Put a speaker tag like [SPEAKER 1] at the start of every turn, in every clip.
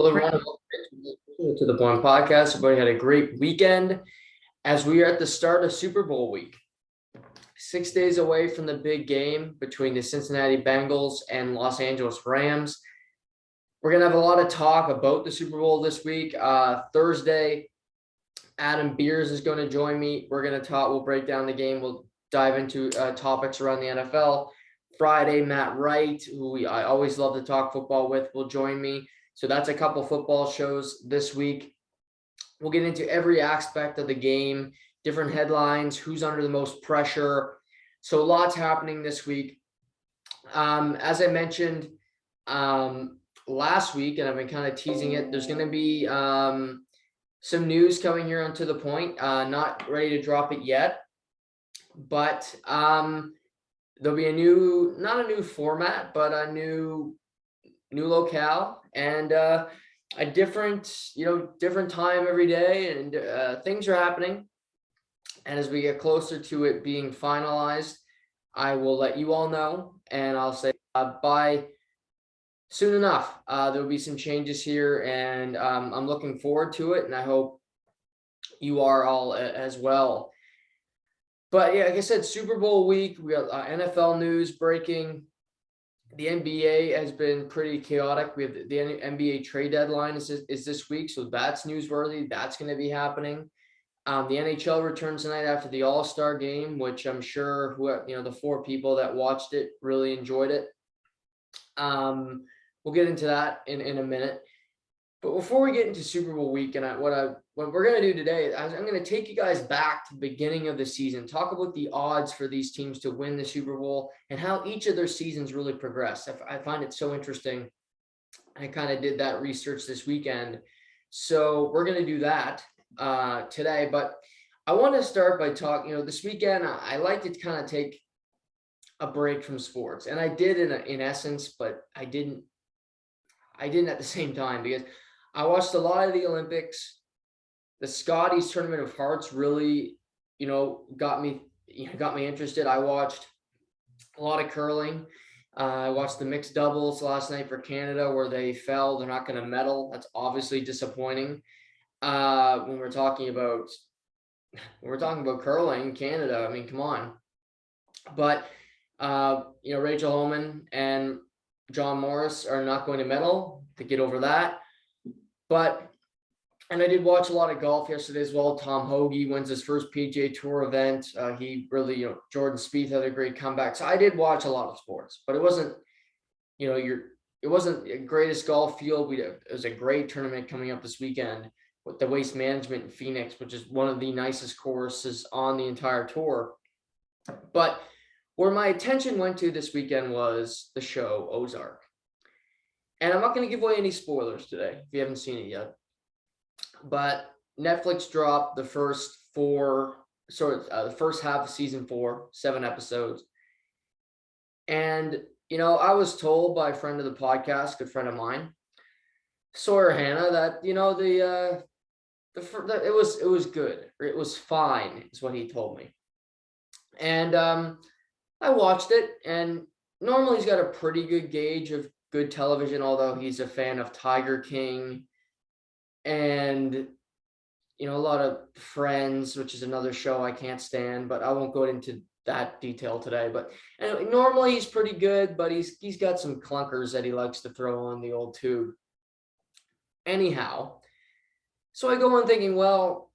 [SPEAKER 1] Hello, everyone. And welcome to the Blind Podcast. Everybody had a great weekend as we are at the start of Super Bowl week. 6 days away from the big game between the Cincinnati Bengals and Los Angeles Rams. We're going to have a lot of talk about the Super Bowl this week. Thursday, Adam Beers is going to join me. We're going to talk. We'll break down the game. We'll dive into topics around the NFL. Friday, Matt Wright, who I always love to talk football with, will join me. So that's a couple football shows this week. We'll get into every aspect of the game, different headlines, who's under the most pressure. So lots happening this week. As I mentioned last week, and I've been kind of teasing it, there's going to be some news coming here onto the point. Not ready to drop it yet, but there'll be not a new format, but a new locale and a different time every day, and things are happening. And as we get closer to it being finalized, I will let you all know, and I'll say by soon enough. There will be some changes here, and I'm looking forward to it, and I hope you are all as well. But yeah, like I said, Super Bowl week, we got NFL news breaking. The NBA has been pretty chaotic. We have the NBA trade deadline is this week, so that's newsworthy. That's going to be happening. The NHL returns tonight after the All-Star game, which I'm sure the four people that watched it really enjoyed it. We'll get into that in a minute. But before we get into Super Bowl week, and what we're going to do today, I'm going to take you guys back to the beginning of the season, talk about the odds for these teams to win the Super Bowl and how each of their seasons really progress. I find it so interesting. I kind of did that research this weekend. So we're going to do that today. But I want to start by talking, this weekend, I like to kind of take a break from sports. And I did in essence, but I didn't at the same time, because I watched a lot of the Olympics. The Scotties Tournament of Hearts really, got me interested. I watched a lot of curling. I watched the mixed doubles last night for Canada, where they fell. They're not going to medal. That's obviously disappointing. When we're talking about curling, Canada, I mean, come on. But Rachel Homan and John Morris are not going to medal, to get over that. And I did watch a lot of golf yesterday as well. Tom Hoagy wins his first PGA Tour event. He really, Jordan Spieth had a great comeback. So I did watch a lot of sports, but it wasn't, it wasn't the greatest golf field. It was a great tournament coming up this weekend with the Waste Management in Phoenix, which is one of the nicest courses on the entire tour. But where my attention went to this weekend was the show Ozark. And I'm not going to give away any spoilers today if you haven't seen it yet. But Netflix dropped the first the first half of season 4, 7 episodes. And, I was told by a friend of the podcast, good friend of mine, Sawyer Hannah, that, it was good. It was fine, is what he told me. And I watched it, and normally he's got a pretty good gauge of good television, although he's a fan of Tiger King and, a lot of Friends, which is another show I can't stand, but I won't go into that detail today. But normally he's pretty good, but he's got some clunkers that he likes to throw on the old tube. Anyhow, so I go in thinking, well,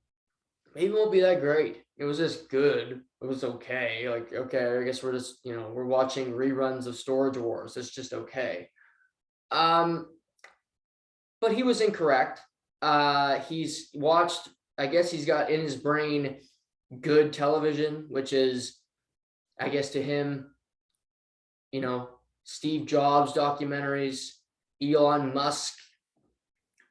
[SPEAKER 1] maybe it won't be that great. It was just good. It was okay. Okay, I guess we're just, we're watching reruns of Storage Wars. It's just okay. But he was incorrect. He's watched, I guess he's got in his brain good television, which is, I guess to him, Steve Jobs documentaries, Elon Musk,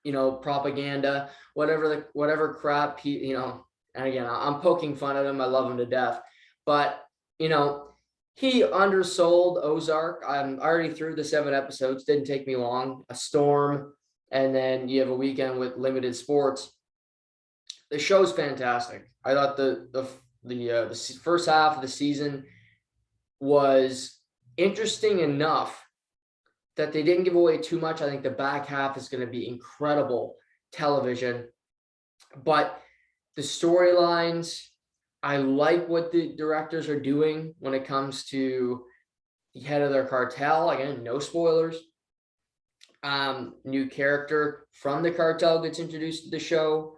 [SPEAKER 1] propaganda, whatever crap he, and again, I'm poking fun at him. I love him to death, but he undersold Ozark. I'm already through the 7 episodes. Didn't take me long. A storm, and then you have a weekend with limited sports. The show's fantastic. I thought the first half of the season was interesting enough that they didn't give away too much. I think the back half is going to be incredible television. But the storylines, I like what the directors are doing when it comes to the head of their cartel. Again, no spoilers. New character from the cartel gets introduced to the show.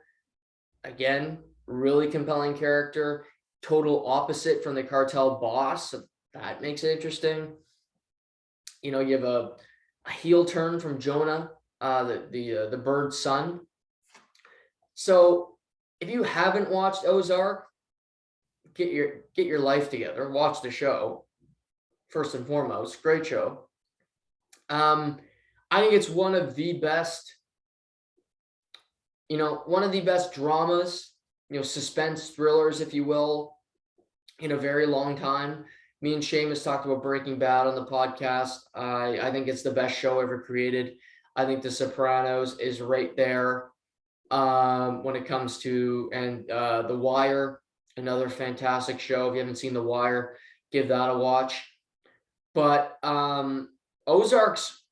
[SPEAKER 1] Again, really compelling character. Total opposite from the cartel boss. So that makes it interesting. You know, you have a heel turn from Jonah, the bird's son. So if you haven't watched Ozark, get your life together. Watch the show first and foremost. Great show. I think it's one of the best dramas, suspense thrillers, if you will, in a very long time. Me and Seamus talked about Breaking Bad on the podcast. I think it's the best show ever created. I think The Sopranos is right there when it comes to, and The Wire, another fantastic show. If you haven't seen The Wire, give that a watch. But Ozark's,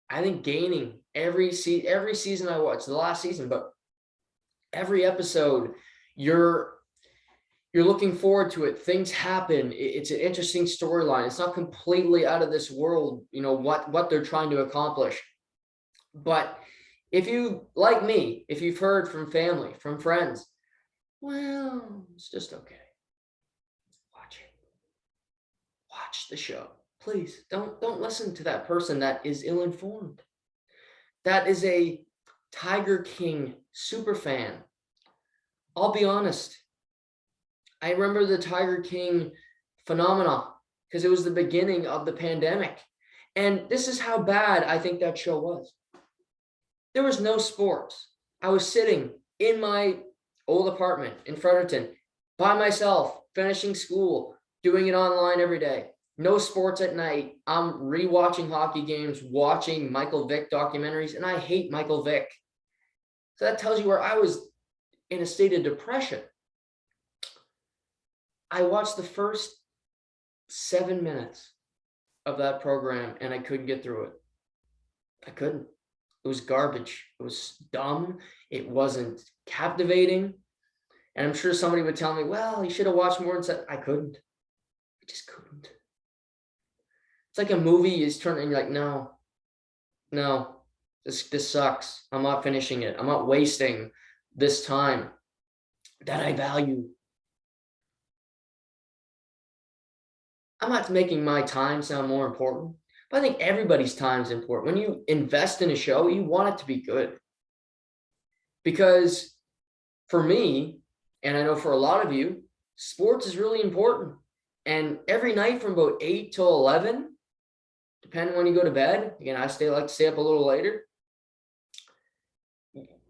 [SPEAKER 1] I think, gaining every season I watch, the last season, but every episode, you're looking forward to it. Things happen. It's an interesting storyline. It's not completely out of this world, what they're trying to accomplish. But if you, like me, if you've heard from family, from friends, well, it's just okay. Watch it. Watch the show. Please don't listen to that person that is ill-informed. That is a Tiger King super fan. I'll be honest. I remember the Tiger King phenomenon because it was the beginning of the pandemic. And this is how bad I think that show was. There was no sports. I was sitting in my old apartment in Fredericton by myself, finishing school, doing it online every day. No sports at night. I'm rewatching hockey games, watching Michael Vick documentaries, and I hate Michael Vick. So that tells you where I was in a state of depression. I watched the first 7 minutes of that program and I couldn't get through it. I couldn't. It was garbage. It was dumb. It wasn't captivating. And I'm sure somebody would tell me, well, you should have watched more. And I couldn't. I just couldn't. It's like a movie is turning and you're like, no, this sucks. I'm not finishing it. I'm not wasting this time that I value. I'm not making my time sound more important, but I think everybody's time is important. When you invest in a show, you want it to be good. Because for me, and I know for a lot of you, sports is really important. And every night from about 8 till 11, depending when you go to bed, again, I like to stay up a little later,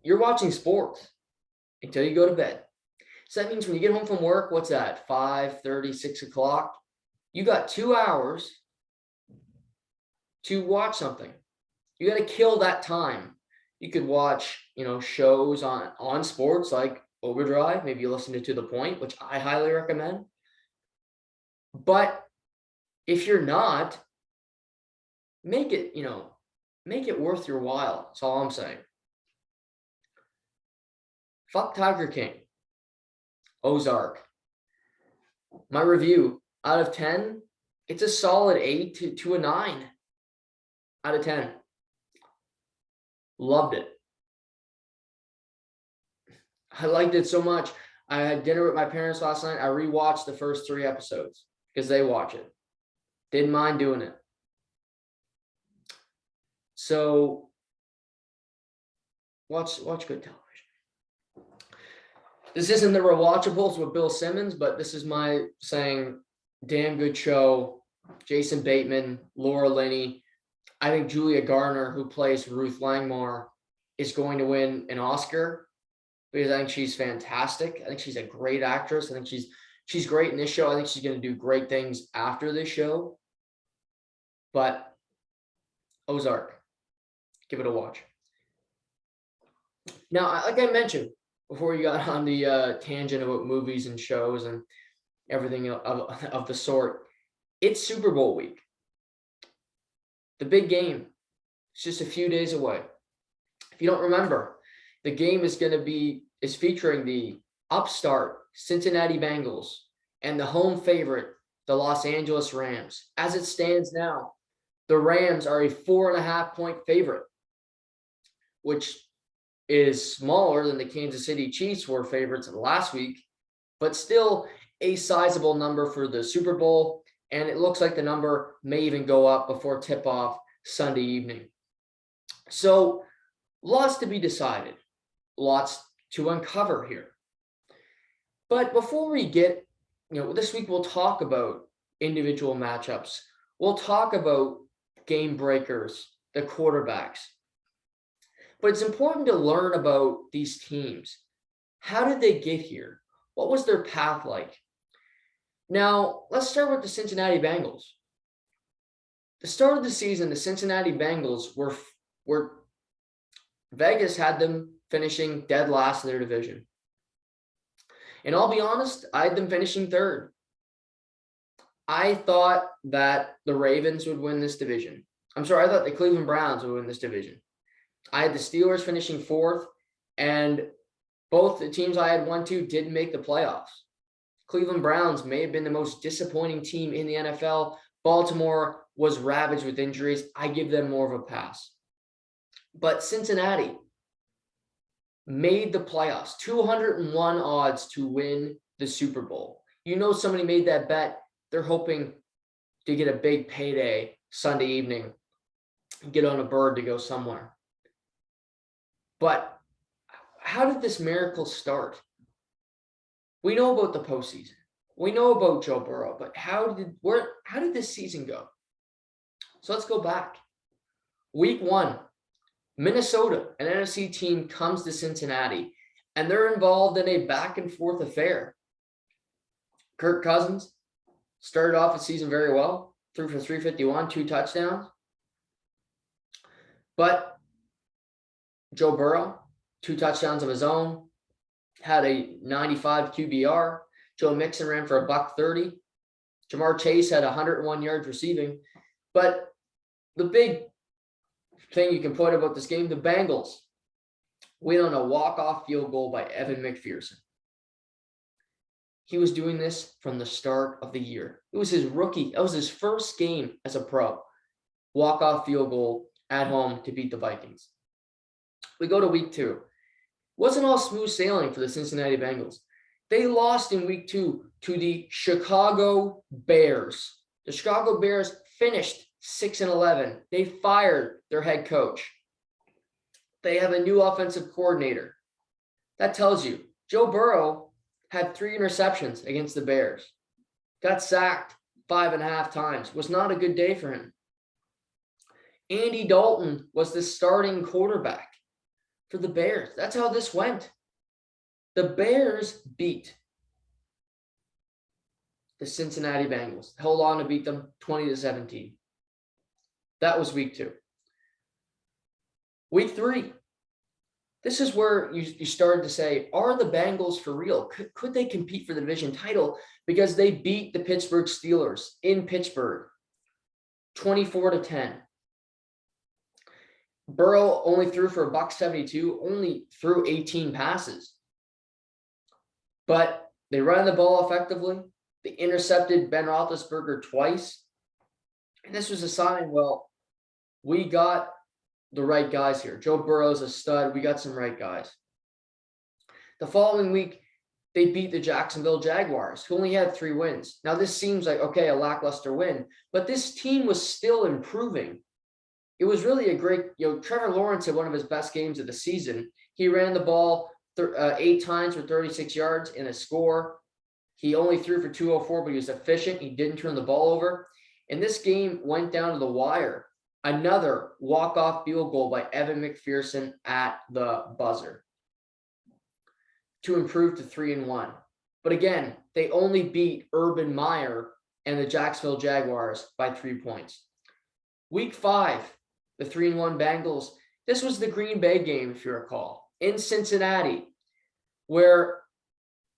[SPEAKER 1] you're watching sports until you go to bed. So that means when you get home from work, what's that, 5:30, 6 o'clock? You got 2 hours to watch something. You got to kill that time. You could watch, shows on sports like Overdrive. Maybe you listen to The Point, which I highly recommend. But if you're not, make it worth your while. That's all I'm saying. Fuck Tiger King. Ozark. My review, out of 10, it's a solid 8 to a 9 out of 10. Loved it. I liked it so much. I had dinner with my parents last night. I rewatched the first 3 episodes because they watch it. Didn't mind doing it. So watch good television. This isn't the rewatchables with Bill Simmons, but this is my saying, damn good show. Jason Bateman, Laura Linney. I think Julia Garner, who plays Ruth Langmore, is going to win an Oscar because I think she's fantastic. I think she's a great actress. I think she's great in this show. I think she's going to do great things after this show. But Ozark, give it a watch. Now, like I mentioned before you got on the tangent about movies and shows and everything of the sort, it's Super Bowl week. The big game. It's just a few days away. If you don't remember, the game is featuring the upstart Cincinnati Bengals and the home favorite, the Los Angeles Rams. As it stands now, the Rams are a 4.5-point favorite, which is smaller than the Kansas City Chiefs were favorites last week, but still a sizable number for the Super Bowl. And it looks like the number may even go up before tip-off Sunday evening. So lots to be decided, lots to uncover here. But before we get, this week we'll talk about individual matchups. We'll talk about game breakers, the quarterbacks. But it's important to learn about these teams. How did they get here? What was their path like? Now, let's start with the Cincinnati Bengals. The start of the season, the Cincinnati Bengals were Vegas had them finishing dead last in their division. And I'll be honest, I had them finishing third. I thought that the Ravens would win this division. I thought the Cleveland Browns would win this division. I had the Steelers finishing fourth, and both the teams I had 1-2 didn't make the playoffs. Cleveland Browns may have been the most disappointing team in the NFL. Baltimore was ravaged with injuries. I give them more of a pass. But Cincinnati made the playoffs, 201 odds to win the Super Bowl. Somebody made that bet. They're hoping to get a big payday Sunday evening, get on a bird to go somewhere. But how did this miracle start? We know about the postseason. We know about Joe Burrow, but how did this season go? So let's go back. Week 1, Minnesota, an NFC team, comes to Cincinnati, and they're involved in a back and forth affair. Kirk Cousins started off the season very well, threw for 351, 2 touchdowns. But Joe Burrow, 2 touchdowns of his own, had a 95 QBR. Joe Mixon ran for $130. Jamar Chase had 101 yards receiving. But the big thing you can point about this game, the Bengals win on a walk-off field goal by Evan McPherson. He was doing this from the start of the year. It was his rookie. That was his first game as a pro. Walk-off field goal at home to beat the Vikings. We go to week 2. Wasn't all smooth sailing for the Cincinnati Bengals. They lost in week 2 to the Chicago Bears. The Chicago Bears finished 6-11. They fired their head coach. They have a new offensive coordinator. That tells you Joe Burrow had 3 interceptions against the Bears. Got sacked 5.5 times. Was not a good day for him. Andy Dalton was the starting quarterback for the Bears. That's how this went. The Bears beat the Cincinnati Bengals. Held on to beat them 20-17. That was week 2. Week 3. This is where you started to say, are the Bengals for real? Could they compete for the division title? Because they beat the Pittsburgh Steelers in Pittsburgh 24-10. Burrow only threw for $172, only threw 18 passes. But they ran the ball effectively. They intercepted Ben Roethlisberger twice. And this was a sign, well, we got the right guys here. Joe Burrow's a stud. We got some right guys. The following week, they beat the Jacksonville Jaguars, who only had 3 wins. Now, this seems like, okay, a lackluster win, but this team was still improving. It was really a great, Trevor Lawrence had one of his best games of the season. He ran the ball 8 times for 36 yards in a score. He only threw for 204, but he was efficient. He didn't turn the ball over. And this game went down to the wire. Another walk-off field goal by Evan McPherson at the buzzer to improve to 3-1. But again, they only beat Urban Meyer and the Jacksonville Jaguars by 3 points. Week 5, the 3-1 Bengals. This was the Green Bay game, if you recall, in Cincinnati, where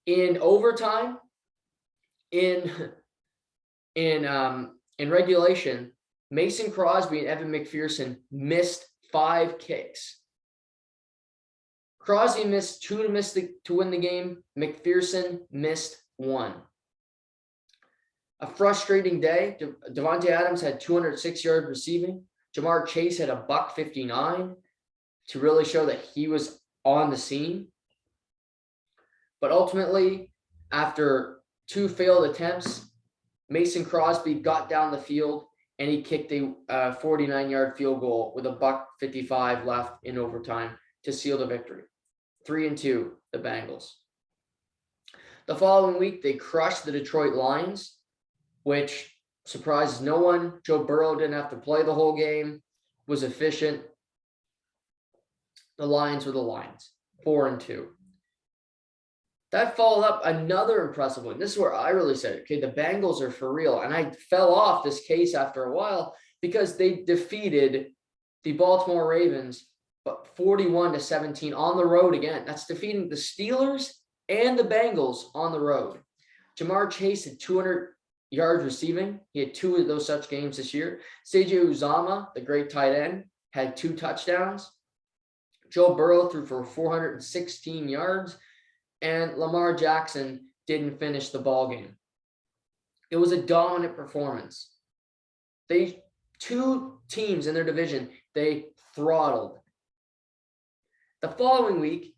[SPEAKER 1] in overtime, in regulation, Mason Crosby and Evan McPherson missed 5 kicks. Crosby missed 2 to win the game. McPherson missed 1. A frustrating day. Devontae Adams had 206 yards receiving. Jamar Chase had a $159 to really show that he was on the scene. But ultimately, after 2 failed attempts, Mason Crosby got down the field and he kicked a 49-yard field goal with a $155 left in overtime to seal the victory. 3-2, the Bengals. The following week, they crushed the Detroit Lions, which surprises no one. Joe Burrow didn't have to play the whole game, was efficient. The Lions were the Lions, 4-2. That followed up another impressive one. This is where I really said, okay, the Bengals are for real. And I fell off this case after a while because they defeated the Baltimore Ravens 41-17 on the road again. That's defeating the Steelers and the Bengals on the road. Jamar Chase had 200 yards receiving. He had 2 of those such games this year. C.J. Uzomah, the great tight end, had 2 touchdowns. Joe Burrow threw for 416 yards. And Lamar Jackson didn't finish the ball game. It was a dominant performance. 2 teams in their division, they throttled. The following week,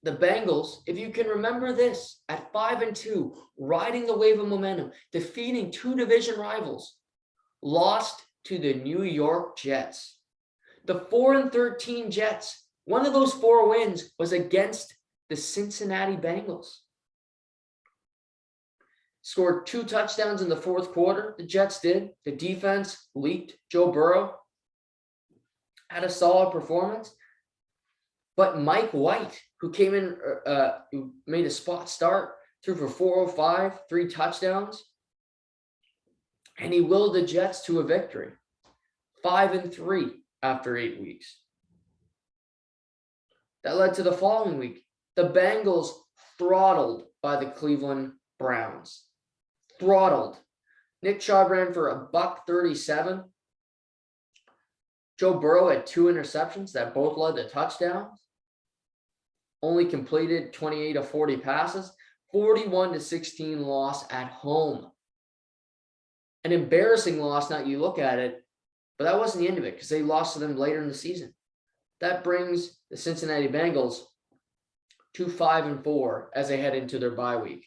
[SPEAKER 1] the Bengals, if you can remember this, at 5-2, riding the wave of momentum, defeating 2 division rivals, lost to the New York Jets. The 4-13 Jets, one of those 4 wins was against the Cincinnati Bengals. Scored 2 touchdowns in the 4th quarter. The Jets did. The defense leaked. Joe Burrow had a solid performance. But Mike White, who came in, who made a spot start, threw for 405, 3 touchdowns. And he willed the Jets to a victory. 5-3 after 8 weeks. That led to the following week. The Bengals throttled by the Cleveland Browns. Throttled. Nick Chubb ran for $137. Joe Burrow had 2 interceptions that both led to touchdowns. Only completed 28 of 40 passes. 41-16 loss at home. An embarrassing loss, now you look at it, but that wasn't the end of it because they lost to them later in the season. That brings the Cincinnati Bengals to 5-4 as they head into their bye week.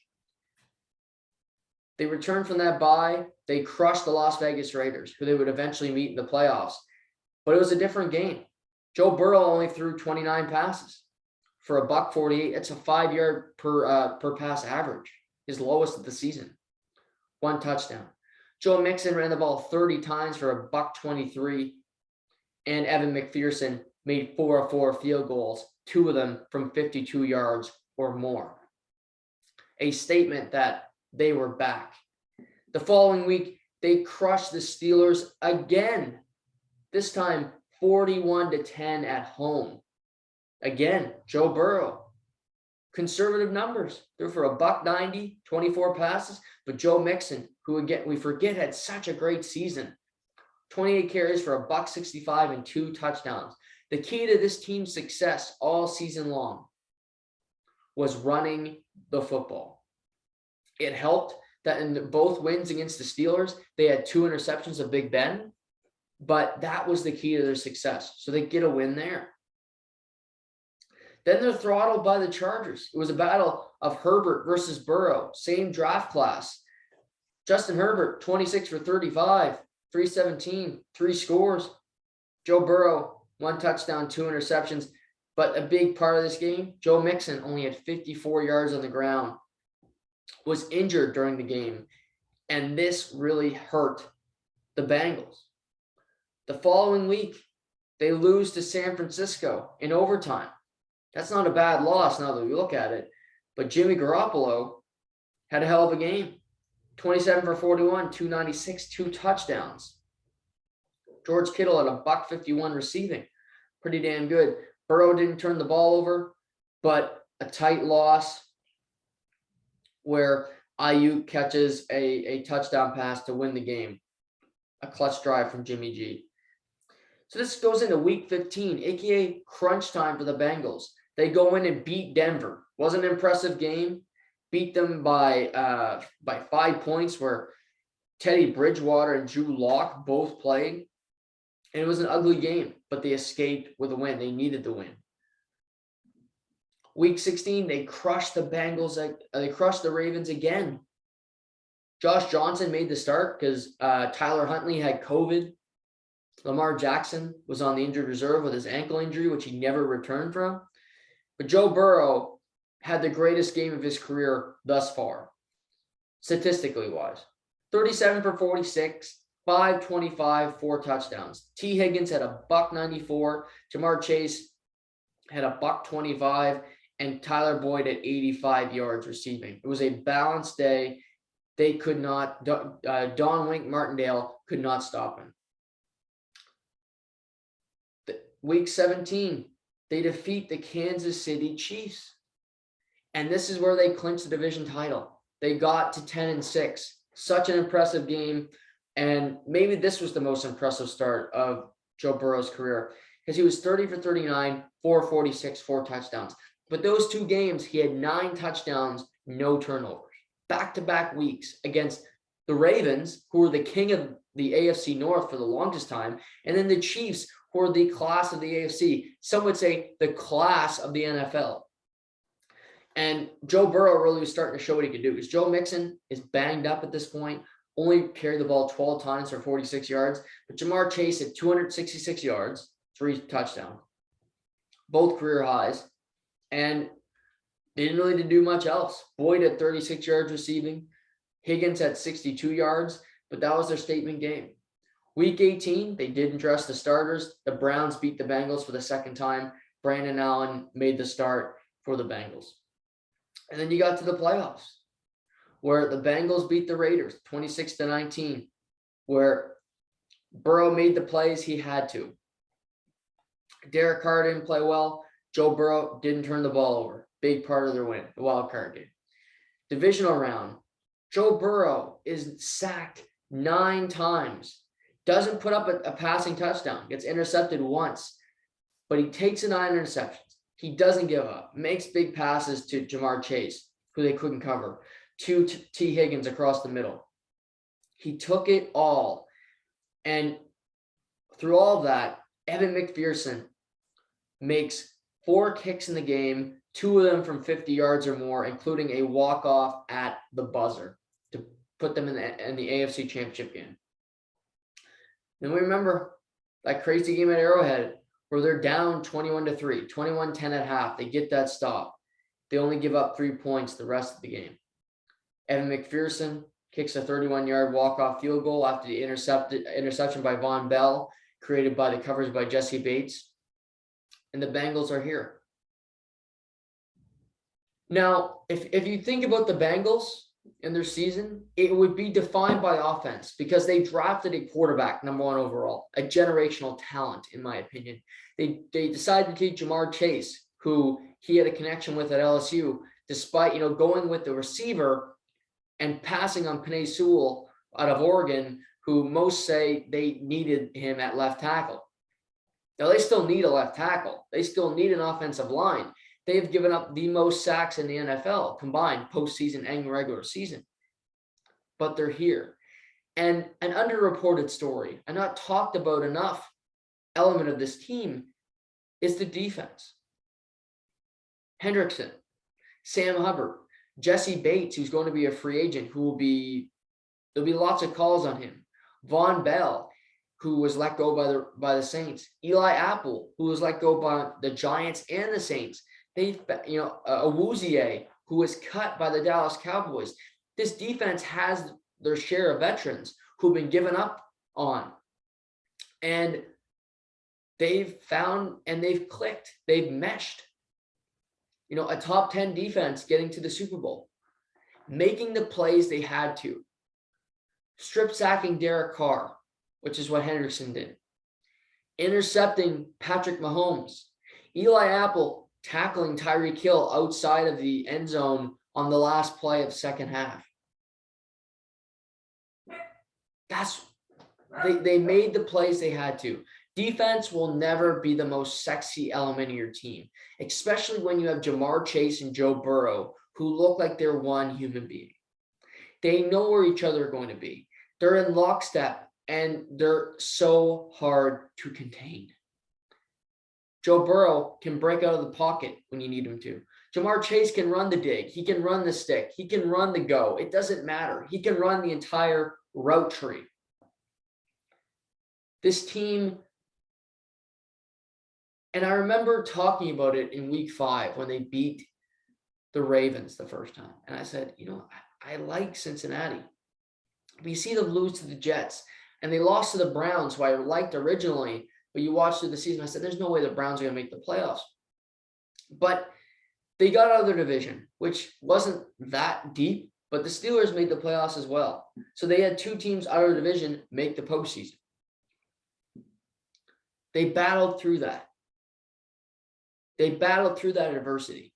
[SPEAKER 1] They returned from that bye. They crushed the Las Vegas Raiders, who they would eventually meet in the playoffs. But it was a different game. Joe Burrow only threw 29 passes for $148. It's a 5-yard per pass average, his lowest of the season. 1 touchdown. Joe Mixon ran the ball 30 times for $123, and Evan McPherson made 4 of 4 field goals, 2 of them from 52 yards or more. A statement that they were back. The following week, they crushed the Steelers again. This time, 41-10 at home. Again, Joe Burrow. Conservative numbers. Threw for $190, 24 passes. But Joe Mixon, who again we forget had such a great season, 28 carries for $165 and 2 touchdowns. The key to this team's success all season long was running the football. It helped that in both wins against the Steelers, they had 2 interceptions of Big Ben, but that was the key to their success. So they get a win there. Then they're throttled by the Chargers. It was a battle of Herbert versus Burrow, same draft class. Justin Herbert, 26 for 35, 317, 3 scores. Joe Burrow, 1 touchdown, 2 interceptions. But a big part of this game, Joe Mixon only had 54 yards on the ground, was injured during the game, and this really hurt the Bengals. The following week, they lose to San Francisco in overtime. That's not a bad loss now that we look at it, but Jimmy Garoppolo had a hell of a game. 27 for 41, 296, 2 touchdowns. George Kittle had a $151 receiving. Pretty damn good. Burrow didn't turn the ball over, but a tight loss where Ayuk catches a touchdown pass to win the game. A clutch drive from Jimmy G. So this goes into week 15, aka crunch time for the Bengals. They go in and beat Denver. Wasn't an impressive game. Beat them by 5 points, where Teddy Bridgewater and Drew Lock both played. And it was an ugly game, but they escaped with a win. They needed the win. Week 16, they crushed the Bengals. They crushed the Ravens again. Josh Johnson made the start because Tyler Huntley had COVID. Lamar Jackson was on the injured reserve with his ankle injury, which he never returned from. But Joe Burrow had the greatest game of his career thus far, statistically wise. 37 for 46, 525, 4 touchdowns. T. Higgins had a $194. Jamar Chase had a $125, and Tyler Boyd at 85 yards receiving. It was a balanced day. They could not, Don Wink Martindale could not stop him. Week 17, they defeat the Kansas City Chiefs. And this is where they clinched the division title. They got to 10-6. Such an impressive game. And maybe this was the most impressive start of Joe Burrow's career, because he was 30 for 39, 446, 4 touchdowns. But those 2 games, he had 9 touchdowns, no turnovers. Back-to-back weeks against the Ravens, who were the king of the AFC North for the longest time, and then the Chiefs, who are the class of the AFC. Some would say the class of the NFL. And Joe Burrow really was starting to show what he could do, because Joe Mixon is banged up at this point, only carried the ball 12 times for 46 yards. But Jamar Chase had 266 yards, 3 touchdowns, both career highs. And they didn't really do much else. Boyd had 36 yards receiving. Higgins had 62 yards, but that was their statement game. Week 18, they didn't dress the starters. The Browns beat the Bengals for the second time. Brandon Allen made the start for the Bengals. And then you got to the playoffs, where the Bengals beat the Raiders 26-19, where Burrow made the plays he had to. Derek Carr didn't play well. Joe Burrow didn't turn the ball over. Big part of their win, the wild card game. Divisional round, Joe Burrow is sacked 9 times. Doesn't put up a passing touchdown. Gets intercepted once, but he takes the 9 interceptions. He doesn't give up. Makes big passes to Jamar Chase, who they couldn't cover. To T. Higgins across the middle. He took it all. And through all of that, Evan McPherson makes 4 kicks in the game, 2 of them from 50 yards or more, including a walk-off at the buzzer to put them in the AFC Championship game. Then we remember that crazy game at Arrowhead where they're down 21-3, 21-10 at half. They get that stop. They only give up 3 points the rest of the game. Evan McPherson kicks a 31-yard walk-off field goal after the interception by Von Bell, created by the coverage by Jesse Bates. And the Bengals are here. Now, if you think about the Bengals in their season, it would be defined by offense, because they drafted a quarterback, number 1 overall, a generational talent, in my opinion. They decided to keep Jamar Chase, who he had a connection with at LSU, despite, going with the receiver and passing on Penei Sewell out of Oregon, who most say they needed him at left tackle. Now, they still need a left tackle. They still need an offensive line. They've given up the most sacks in the NFL, combined postseason and regular season. But they're here. And an underreported story, a not talked about enough element of this team, is the defense. Hendrickson, Sam Hubbard, Jesse Bates, who's going to be a free agent, there'll be lots of calls on him. Von Bell, who was let go by the Saints. Eli Apple, who was let go by the Giants and the Saints. Awuzie, who was cut by the Dallas Cowboys. This defense has their share of veterans who've been given up on. And they've found and they've clicked. They've meshed. A top 10 defense getting to the Super Bowl. Making the plays they had to. Strip sacking Derek Carr, which is what Hendrickson did. Intercepting Patrick Mahomes. Eli Apple tackling Tyreek Hill outside of the end zone on the last play of second half. They made the plays they had to. Defense will never be the most sexy element of your team, especially when you have Jamar Chase and Joe Burrow, who look like they're one human being. They know where each other are going to be. They're in lockstep, and they're so hard to contain. Joe Burrow can break out of the pocket when you need him to. Jamar Chase can run the dig. He can run the stick. He can run the go. It doesn't matter. He can run the entire route tree. This team, and I remember talking about it in week 5 when they beat the Ravens the first time. And I said, I like Cincinnati. But you see them lose to the Jets, and they lost to the Browns, who I liked originally, but you watch through the season, I said, there's no way the Browns are going to make the playoffs. But they got out of their division, which wasn't that deep, but the Steelers made the playoffs as well. So they had 2 teams out of their division make the postseason. They battled through that. They battled through that adversity.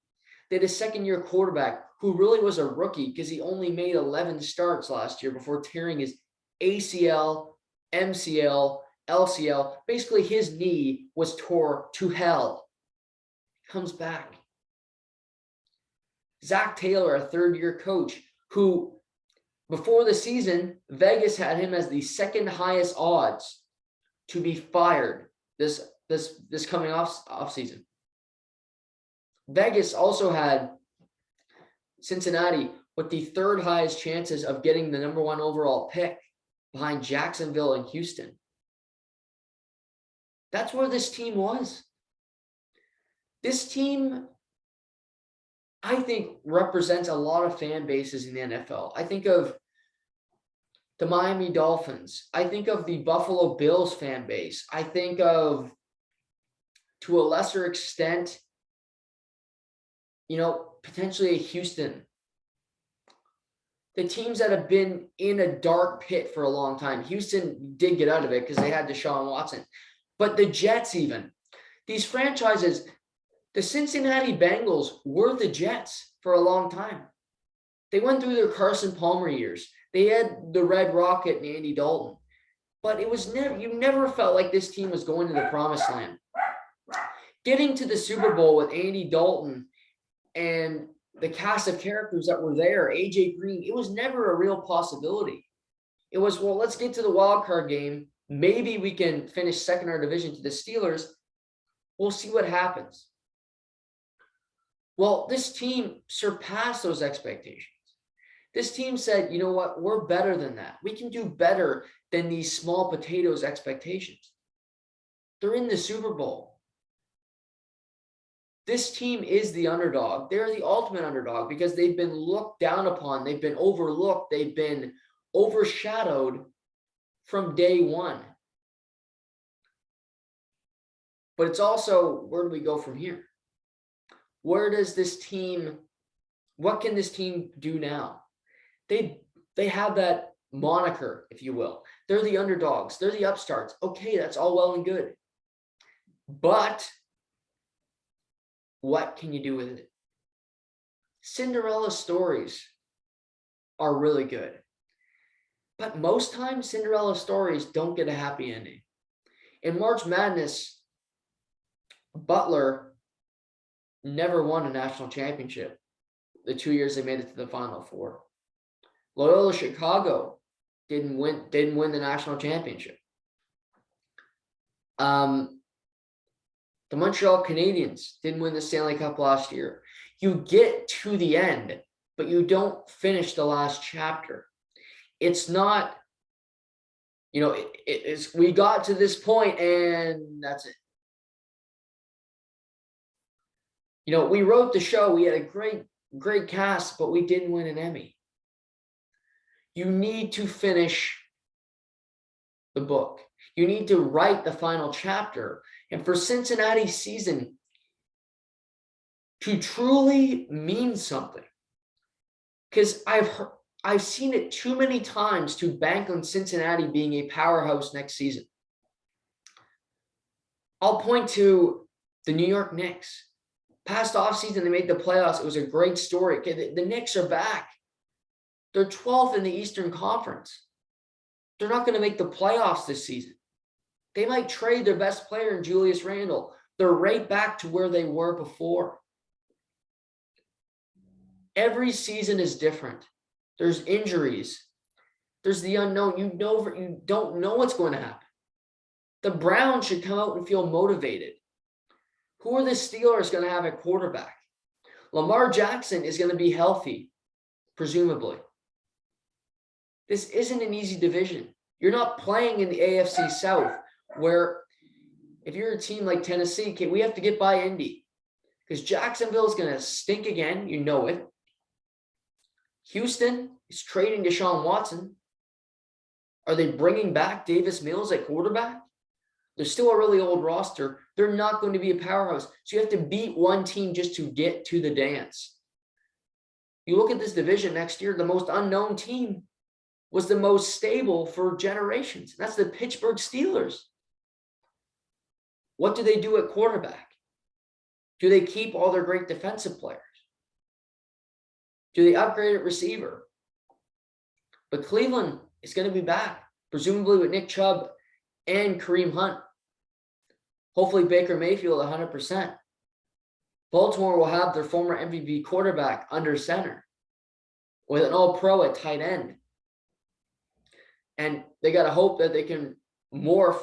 [SPEAKER 1] They had a second-year quarterback who really was a rookie because he only made 11 starts last year before tearing his ACL, MCL, LCL. Basically, his knee was tore to hell. Comes back. Zach Taylor, a third-year coach, who before the season, Vegas had him as the second highest odds to be fired this coming off season. Vegas also had Cincinnati with the third highest chances of getting the number 1 overall pick behind Jacksonville and Houston. That's where this team was. This team, I think, represents a lot of fan bases in the NFL. I think of the Miami Dolphins. I think of the Buffalo Bills fan base. I think of, to a lesser extent, potentially a Houston. The teams that have been in a dark pit for a long time. Houston did get out of it because they had Deshaun Watson. But the Jets even. These franchises, the Cincinnati Bengals were the Jets for a long time. They went through their Carson Palmer years. They had the Red Rocket and Andy Dalton. But it was you never felt like this team was going to the promised land. Getting to the Super Bowl with Andy Dalton and the cast of characters that were there, AJ Green, it was never a real possibility. It was, well, let's get to the wild card game. Maybe we can finish second in our division to the Steelers. We'll see what happens. Well, this team surpassed those expectations. This team said, you know what, we're better than that. We can do better than these small potatoes expectations. They're in the Super Bowl. This team is the underdog. They're the ultimate underdog because they've been looked down upon. They've been overlooked. They've been overshadowed from day one. But it's also, where do we go from here? Where does this team, what can this team do now? They have that moniker, if you will. They're the underdogs. They're the upstarts. Okay, that's all well and good. But what can you do with it? Cinderella stories are really good. But most times, Cinderella stories don't get a happy ending. In March Madness, Butler never won a national championship the 2 years they made it to the Final Four. Loyola Chicago didn't win the national championship. The Montreal Canadiens didn't win the Stanley Cup last year. You get to the end, but you don't finish the last chapter. It's not, it's we got to this point and that's it. We wrote the show. We had a great cast, but we didn't win an Emmy. You need to finish the book. You need to write the final chapter. And for Cincinnati's season to truly mean something, because I've seen it too many times to bank on Cincinnati being a powerhouse next season. I'll point to the New York Knicks. Past offseason, they made the playoffs. It was a great story. Okay, the Knicks are back. They're 12th in the Eastern Conference. they're not going to make the playoffs this season. They might trade their best player in Julius Randle. They're right back to where they were before. Every season is different. There's injuries. There's the unknown. You don't know what's going to happen. The Browns should come out and feel motivated. Who are the Steelers going to have at quarterback? Lamar Jackson is going to be healthy, presumably. This isn't an easy division. You're not playing in the AFC South, where if you're a team like Tennessee, we have to get by Indy. Because Jacksonville is going to stink again. You know it. Houston is trading Deshaun Watson. Are they bringing back Davis Mills at quarterback? They're still a really old roster. They're not going to be a powerhouse. So you have to beat one team just to get to the dance. You look at this division next year, the most unknown team was the most stable for generations. That's the Pittsburgh Steelers. What do they do at quarterback? Do they keep all their great defensive players? Do they upgrade at receiver? But Cleveland is going to be back, presumably with Nick Chubb and Kareem Hunt. Hopefully Baker Mayfield 100%. Baltimore will have their former MVP quarterback under center with an all-pro at tight end. And they got to hope that they can morph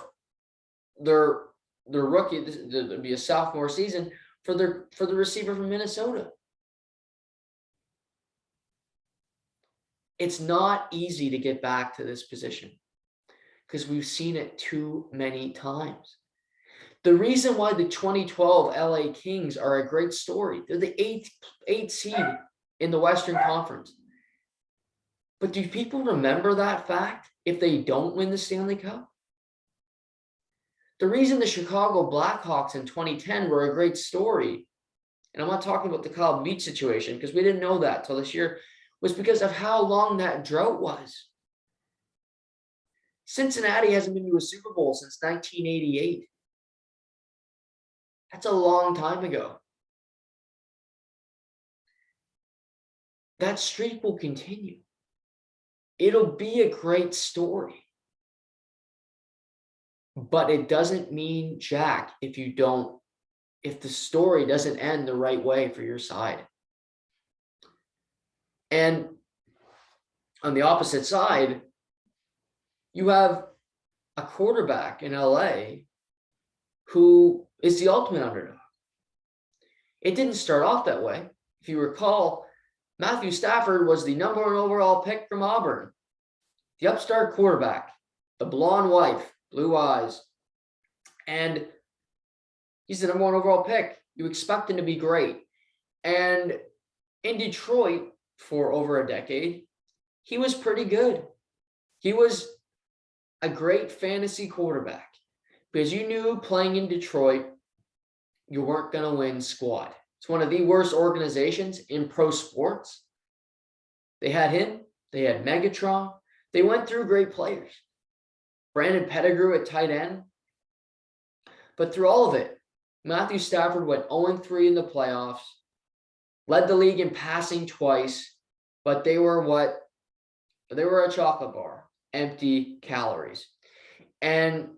[SPEAKER 1] their rookie, this would be a sophomore season, for the receiver from Minnesota. It's not easy to get back to this position because we've seen it too many times. The reason why the 2012 LA Kings are a great story, they're the eighth seed in the Western Conference. But do people remember that fact if they don't win the Stanley Cup? The reason the Chicago Blackhawks in 2010 were a great story, and I'm not talking about the Kyle Beach situation because we didn't know that till this year, was because of how long that drought was. Cincinnati hasn't been to a Super Bowl since 1988. That's a long time ago. That streak will continue. It'll be a great story. But it doesn't mean jack if the story doesn't end the right way for your side. And on the opposite side, you have a quarterback in LA who is the ultimate underdog. It didn't start off that way. If you recall, Matthew Stafford was the number 1 overall pick from Auburn. The upstart quarterback, the blonde wife, blue eyes. And he's the number 1 overall pick. You expect him to be great. And in Detroit for over a decade, he was pretty good. He was a great fantasy quarterback because you knew playing in Detroit, you weren't going to win squad. It's one of the worst organizations in pro sports. They had him. They had Megatron. They went through great players. Brandon Pettigrew at tight end. But through all of it, Matthew Stafford went 0-3 in the playoffs, led the league in passing twice, but they were a chocolate bar, empty calories. And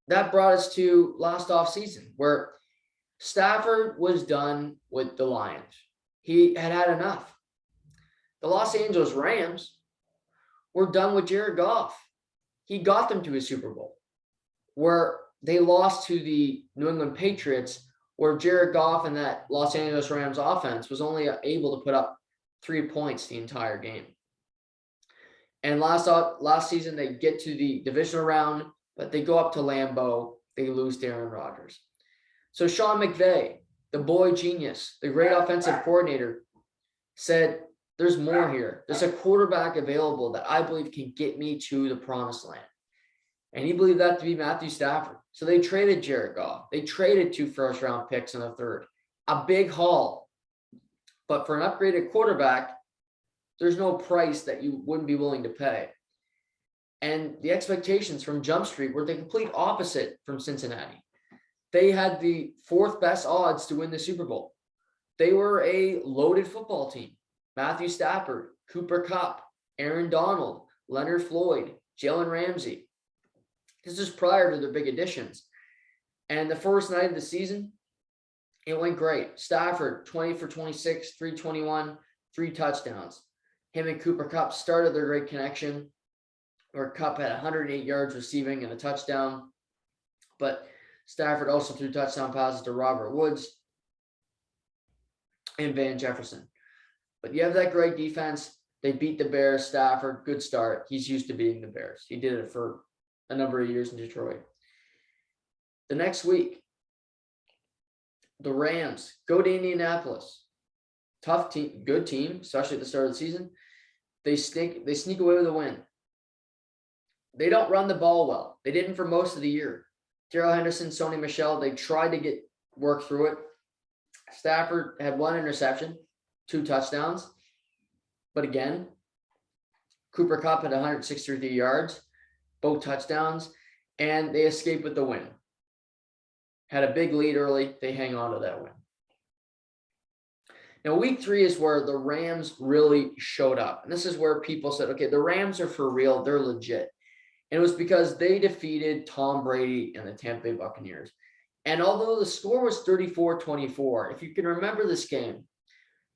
[SPEAKER 1] that brought us to last offseason, where Stafford was done with the Lions. He had had enough. The Los Angeles Rams were done with Jared Goff. He got them to a Super Bowl where they lost to the New England Patriots, where Jared Goff and that Los Angeles Rams offense was only able to put up 3 points the entire game. And last season, they get to the divisional round, but they go up to Lambeau. They lose to Aaron Rodgers. So Sean McVay, the boy genius, the great offensive coordinator, said, there's more here. There's a quarterback available that I believe can get me to the promised land. And he believed that to be Matthew Stafford. So they traded Jared Goff. They traded 2 first-round picks in the third. A big haul. But for an upgraded quarterback, there's no price that you wouldn't be willing to pay. And the expectations from Jump Street were the complete opposite from Cincinnati. They had the 4th best odds to win the Super Bowl. They were a loaded football team. Matthew Stafford, Cooper Kupp, Aaron Donald, Leonard Floyd, Jalen Ramsey. This is prior to their big additions. And the first night of the season, it went great. Stafford, 20 for 26, 321, 3 touchdowns. Him and Cooper Kupp started their great connection, where Kupp had 108 yards receiving and a touchdown. But Stafford also threw touchdown passes to Robert Woods and Van Jefferson. But you have that great defense. They beat the Bears. Stafford, good start. He's used to beating the Bears. He did it for a number of years in Detroit. The next week, the Rams go to Indianapolis. Tough team, good team, especially at the start of the season. They sneak away with a win. They don't run the ball well. They didn't for most of the year. Darrell Henderson, Sony Michel, they tried to work through it. Stafford had 1 interception, 2 touchdowns. But again, Cooper Kupp had 163 yards, both touchdowns, and they escaped with the win. Had a big lead early. They hang on to that win. Now, week 3 is where the Rams really showed up. And this is where people said, okay, the Rams are for real. They're legit. And it was because they defeated Tom Brady and the Tampa Bay Buccaneers. And although the score was 34-24, if you can remember this game,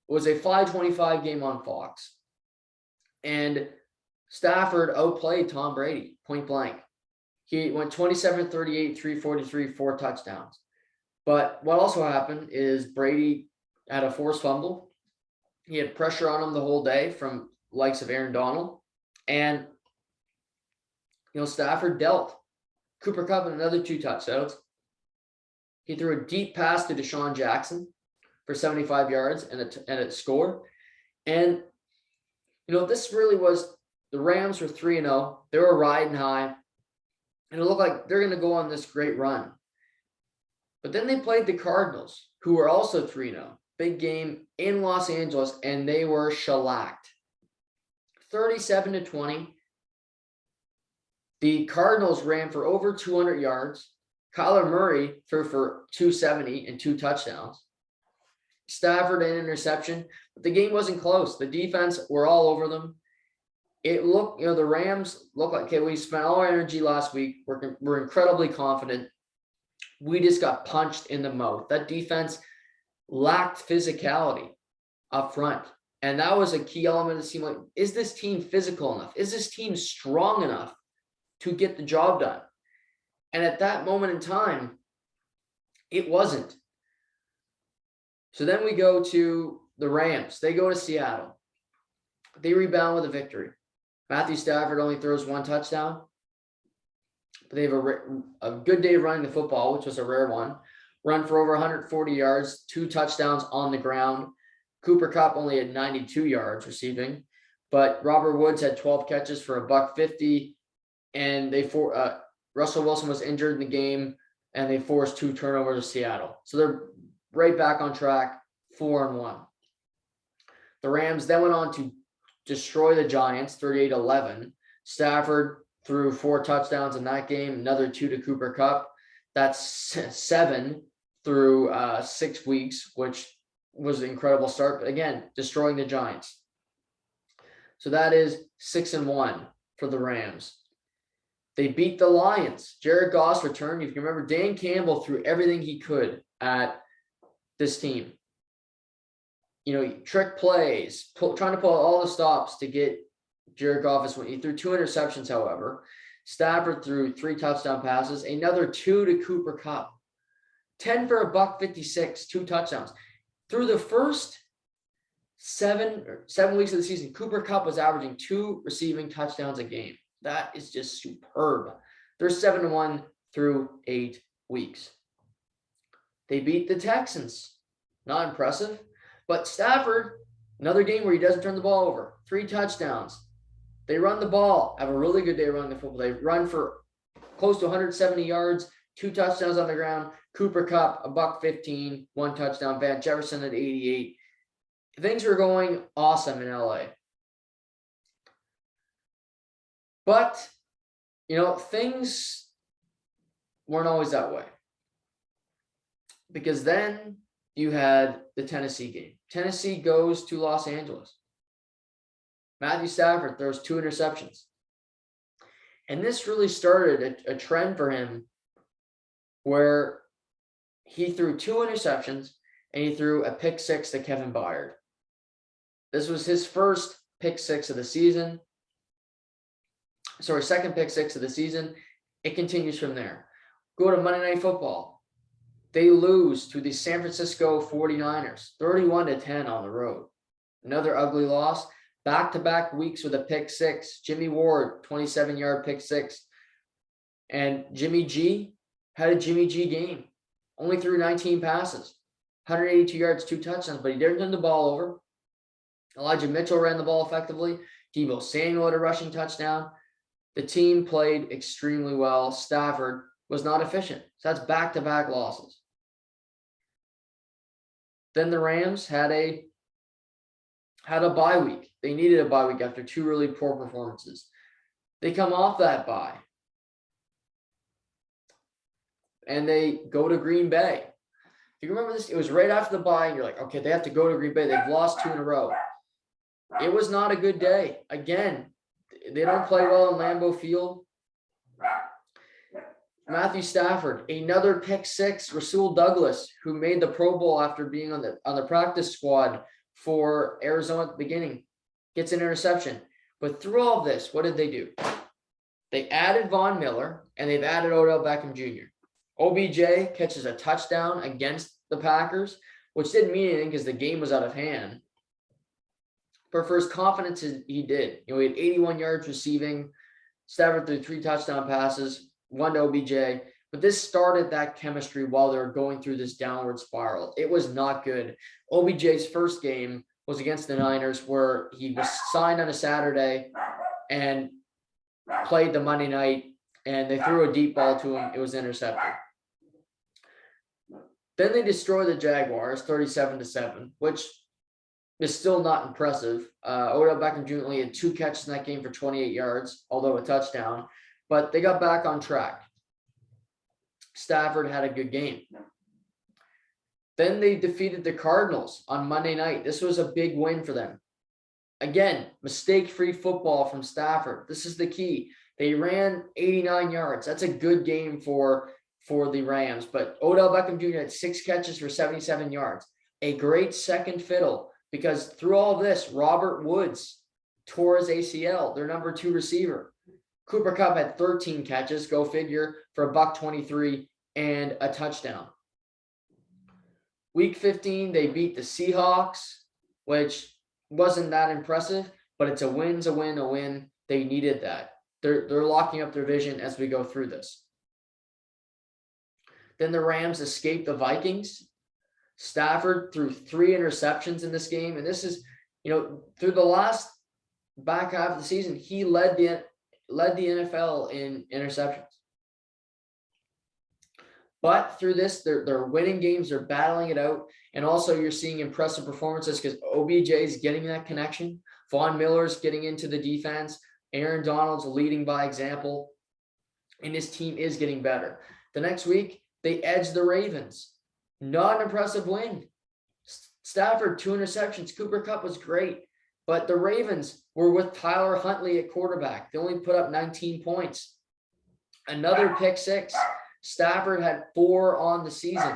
[SPEAKER 1] it was a 5:25 game on Fox. And Stafford outplayed Tom Brady, point blank. He went 27-38, 343, 4 touchdowns. But what also happened is Brady had a forced fumble. He had pressure on him the whole day from likes of Aaron Donald. And, Stafford dealt. Cooper Kupp had another 2 touchdowns. He threw a deep pass to Deshaun Jackson for 75 yards and a score. And, this really was, the Rams were 3-0. They were riding high. And it looked like they're going to go on this great run. But then they played the Cardinals, who were also 3-0. Big game in Los Angeles, and they were shellacked. 37-20. The Cardinals ran for over 200 yards. Kyler Murray threw for 270 and 2 touchdowns. Stafford an interception, but the game wasn't close. The defense were all over them. It looked, the Rams looked like, okay, we spent all our energy last week. We're incredibly confident. We just got punched in the mouth. That defense lacked physicality up front. And that was a key element of the team. Like, is this team physical enough? Is this team strong enough to get the job done? And at that moment in time, it wasn't. So then we go to the Rams. They go to Seattle. They rebound with a victory. Matthew Stafford only throws 1 touchdown. But they have a good day running the football, which was a rare one. Run for over 140 yards, 2 touchdowns on the ground. Cooper Kupp only had 92 yards receiving, but Robert Woods had 12 catches for $150, and Russell Wilson was injured in the game, and they forced 2 turnovers to Seattle. So they're right back on track, 4-1. The Rams then went on to destroy the Giants, 38-11. Stafford threw 4 touchdowns in that game, another 2 to Cooper Kupp. That's 7 through 6 weeks, which was an incredible start. But again, destroying the Giants. So that is 6-1 for the Rams. They beat the Lions. Jared Goff returned. If you remember, Dan Campbell threw everything he could at this team. Trick plays, trying to pull all the stops to get Jared Goff. He threw 2 interceptions, however. Stafford threw 3 touchdown passes, another 2 to Cooper Kupp. 10 for $156, 2 touchdowns. Through the first 7 weeks of the season, Cooper Kupp was averaging 2 receiving touchdowns a game. That is just superb. They're 7-1 through 8 weeks. They beat the Texans. Not impressive. But Stafford, another game where he doesn't turn the ball over. 3 touchdowns. They run the ball, have a really good day running the football. They run for close to 170 yards, 2 touchdowns on the ground. Cooper Kupp, $115, 1 touchdown. Van Jefferson at 88. Things were going awesome in LA. But, things weren't always that way. Because then you had the Tennessee game. Tennessee goes to Los Angeles. Matthew Stafford throws 2 interceptions. And this really started a trend for him where he threw 2 interceptions and he threw a pick six to Kevin Byard. This was his first pick six of the season. So his second pick six of the season. It continues from there. Go to Monday Night Football. They lose to the San Francisco 49ers, 31-10 on the road. Another ugly loss. Back-to-back weeks with a pick six. Jimmy Ward, 27-yard pick six. And Jimmy G had a Jimmy G game. Only threw 19 passes, 182 yards, 2 touchdowns, but he didn't turn the ball over. Elijah Mitchell ran the ball effectively. Deebo Samuel had a rushing touchdown. The team played extremely well. Stafford was not efficient. So that's back-to-back losses. Then the Rams had a bye week. They needed a bye week after 2 really poor performances. They come off that bye. And they go to Green Bay. If you remember this, it was right after the bye, and you're like, okay, they have to go to Green Bay. They've lost 2 in a row. It was not a good day. Again, they don't play well in Lambeau Field. Matthew Stafford, another pick six. Rasul Douglas, who made the Pro Bowl after being on the practice squad for Arizona at the beginning, gets an interception. But through all of this, what did they do? They added Von Miller, and they've added Odell Beckham Jr. OBJ catches a touchdown against the Packers, which didn't mean anything because the game was out of hand. But for his confidence, he did. He had 81 yards receiving. Stafford threw 3 touchdown passes, 1 to OBJ. But this started that chemistry while they were going through this downward spiral. It was not good. OBJ's first game was against the Niners, where he was signed on a Saturday and played the Monday night, and they threw a deep ball to him. It was intercepted. Then they destroyed the Jaguars 37-7, which is still not impressive. Odell Beckham Jr. only had 2 catches in that game for 28 yards, although a touchdown. But they got back on track. Stafford had a good game. Then they defeated the Cardinals on Monday night. This was a big win for them. Again, mistake-free football from Stafford. This is the key. They ran 89 yards. That's a good game for the Rams. But Odell Beckham Jr. had 6 catches for 77 yards. A great second fiddle, because through all of this, Robert Woods tore his ACL, their number 2 receiver. Cooper Kupp had 13 catches, go figure, for $123 and a touchdown. Week 15, they beat the Seahawks, which wasn't that impressive, but it's a win's a win, a win. They needed that. They're locking up their vision as we go through this. Then the Rams escaped the Vikings. Stafford threw 3 interceptions in this game. And this is, through the last back half of the season, he led the NFL in interceptions. But through this, they're winning games, they're battling it out. And also you're seeing impressive performances because OBJ is getting that connection. Von Miller's getting into the defense. Aaron Donald's leading by example. And his team is getting better. The next week, they edged the Ravens. Not an impressive win. Stafford, 2 interceptions. Cooper Kupp was great. But the Ravens were with Tyler Huntley at quarterback. They only put up 19 points. Another pick six. Stafford had 4 on the season.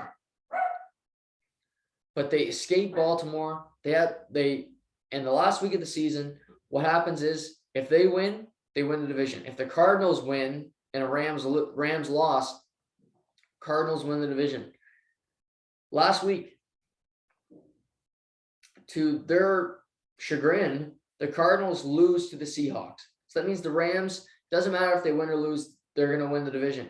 [SPEAKER 1] But they escaped Baltimore. In the last week of the season, what happens is if they win the division. If the Cardinals win and a Rams loss, Cardinals win the division. Last week, to their chagrin, the Cardinals lose to the Seahawks. So that means the Rams, doesn't matter if they win or lose, they're going to win the division.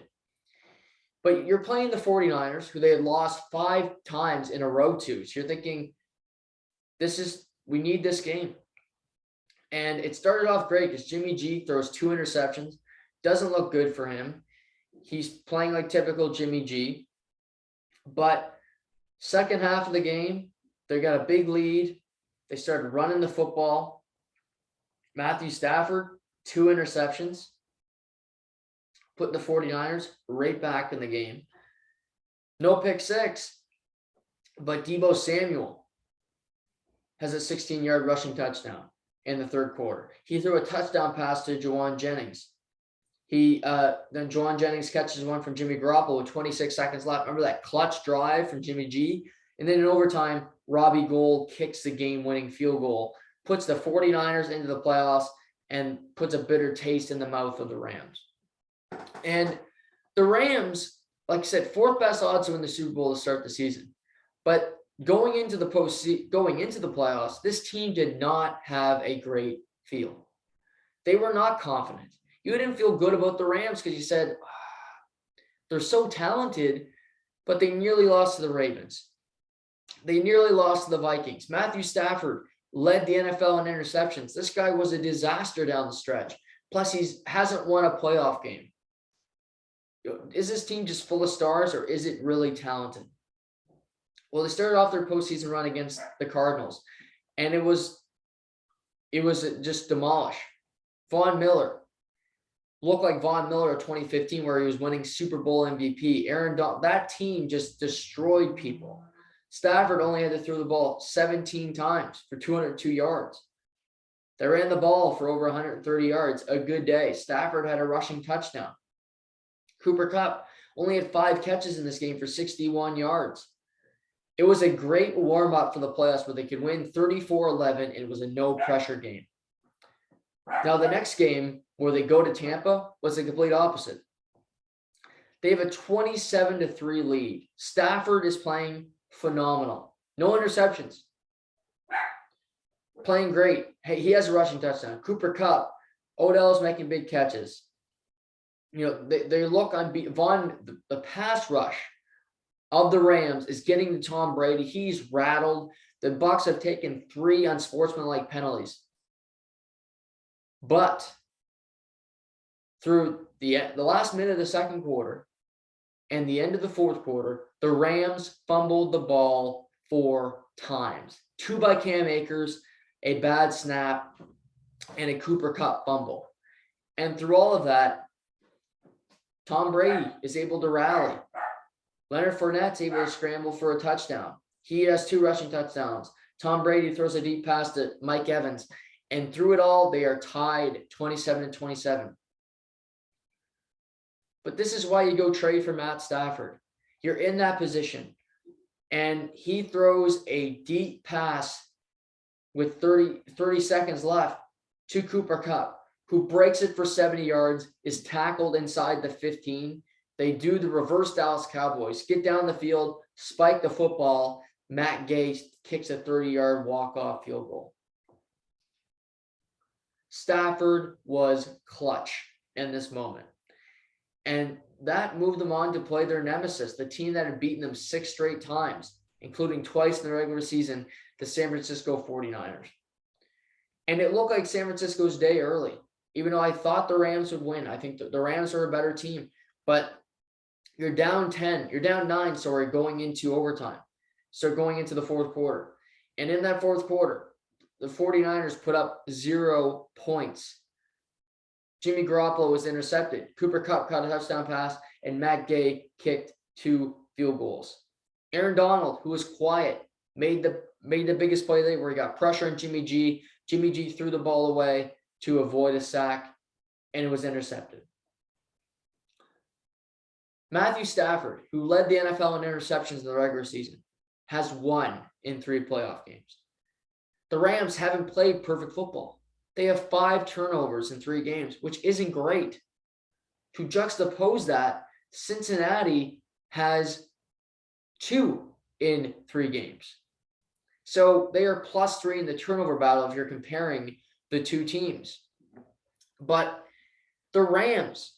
[SPEAKER 1] But you're playing the 49ers, who they had lost 5 times in a row to. So you're thinking, we need this game. And it started off great because Jimmy G throws 2 interceptions. Doesn't look good for him. He's playing like typical Jimmy G. But second half of the game, they got a big lead. They started running the football. Matthew Stafford, 2 interceptions. Put the 49ers right back in the game. No pick six, but Deebo Samuel has a 16-yard rushing touchdown in the third quarter. He threw a touchdown pass to Juwan Jennings. Then Juwan Jennings catches one from Jimmy Garoppolo with 26 seconds left. Remember that clutch drive from Jimmy G? And then in overtime, Robbie Gould kicks the game-winning field goal, puts the 49ers into the playoffs, and puts a bitter taste in the mouth of the Rams. And the Rams, like I said, fourth best odds to win the Super Bowl to start the season. But going into the playoffs, this team did not have a great feel. They were not confident. You didn't feel good about the Rams because you said, they're so talented, but they nearly lost to the Ravens. They nearly lost to the Vikings. Matthew Stafford led the NFL in interceptions. This guy was a disaster down the stretch. Plus, he hasn't won a playoff game. Is this team just full of stars, or is it really talented? Well, they started off their postseason run against the Cardinals, and it was just demolished. Von Miller looked like Von Miller of 2015, where he was winning Super Bowl MVP. That team just destroyed people. Stafford only had to throw the ball 17 times for 202 yards. They ran the ball for over 130 yards. A good day. Stafford had a rushing touchdown. Cooper Kupp only had 5 catches in this game for 61 yards. It was a great warm-up for the playoffs where they could win 34-11, and it was a no-pressure game. Now, the next game where they go to Tampa was the complete opposite. They have a 27-3 lead. Stafford is playing phenomenal. No interceptions. Playing great. Hey, he has a rushing touchdown. Cooper Kupp, Odell's making big catches. They look unbeaten. The pass rush of the Rams is getting to Tom Brady. He's rattled. The Bucs have taken 3 unsportsmanlike penalties. But through the last minute of the second quarter and the end of the fourth quarter, the Rams fumbled the ball 4 times. 2 by Cam Akers, a bad snap, and a Cooper Kupp fumble. And through all of that, Tom Brady is able to rally. Leonard Fournette's able to scramble for a touchdown. He has 2 rushing touchdowns. Tom Brady throws a deep pass to Mike Evans. And through it all, they are tied 27-27. But this is why you go trade for Matt Stafford. You're in that position. And he throws a deep pass with 30 seconds left to Cooper Kupp, who breaks it for 70 yards, is tackled inside the 15. They do the reverse Dallas Cowboys, get down the field, spike the football. Matt Gay kicks a 30-yard walk-off field goal. Stafford was clutch in this moment. And that moved them on to play their nemesis, the team that had beaten them 6 straight times, including twice in the regular season, the San Francisco 49ers. And it looked like San Francisco's day early, even though I thought the Rams would win. I think the Rams are a better team, but you're down 9, going into overtime. So going into the fourth quarter. And in that fourth quarter, the 49ers put up 0 points. Jimmy Garoppolo was intercepted. Cooper Kupp caught a touchdown pass, and Matt Gay kicked 2 field goals. Aaron Donald, who was quiet, made the biggest play there where he got pressure on Jimmy G. Jimmy G threw the ball away to avoid a sack, and it was intercepted. Matthew Stafford, who led the NFL in interceptions in the regular season, has won in 3 playoff games. The Rams haven't played perfect football. They have 5 turnovers in 3 games, which isn't great. To juxtapose that, Cincinnati has 2 in 3 games. So they are +3 in the turnover battle if you're comparing the 2 teams. But the Rams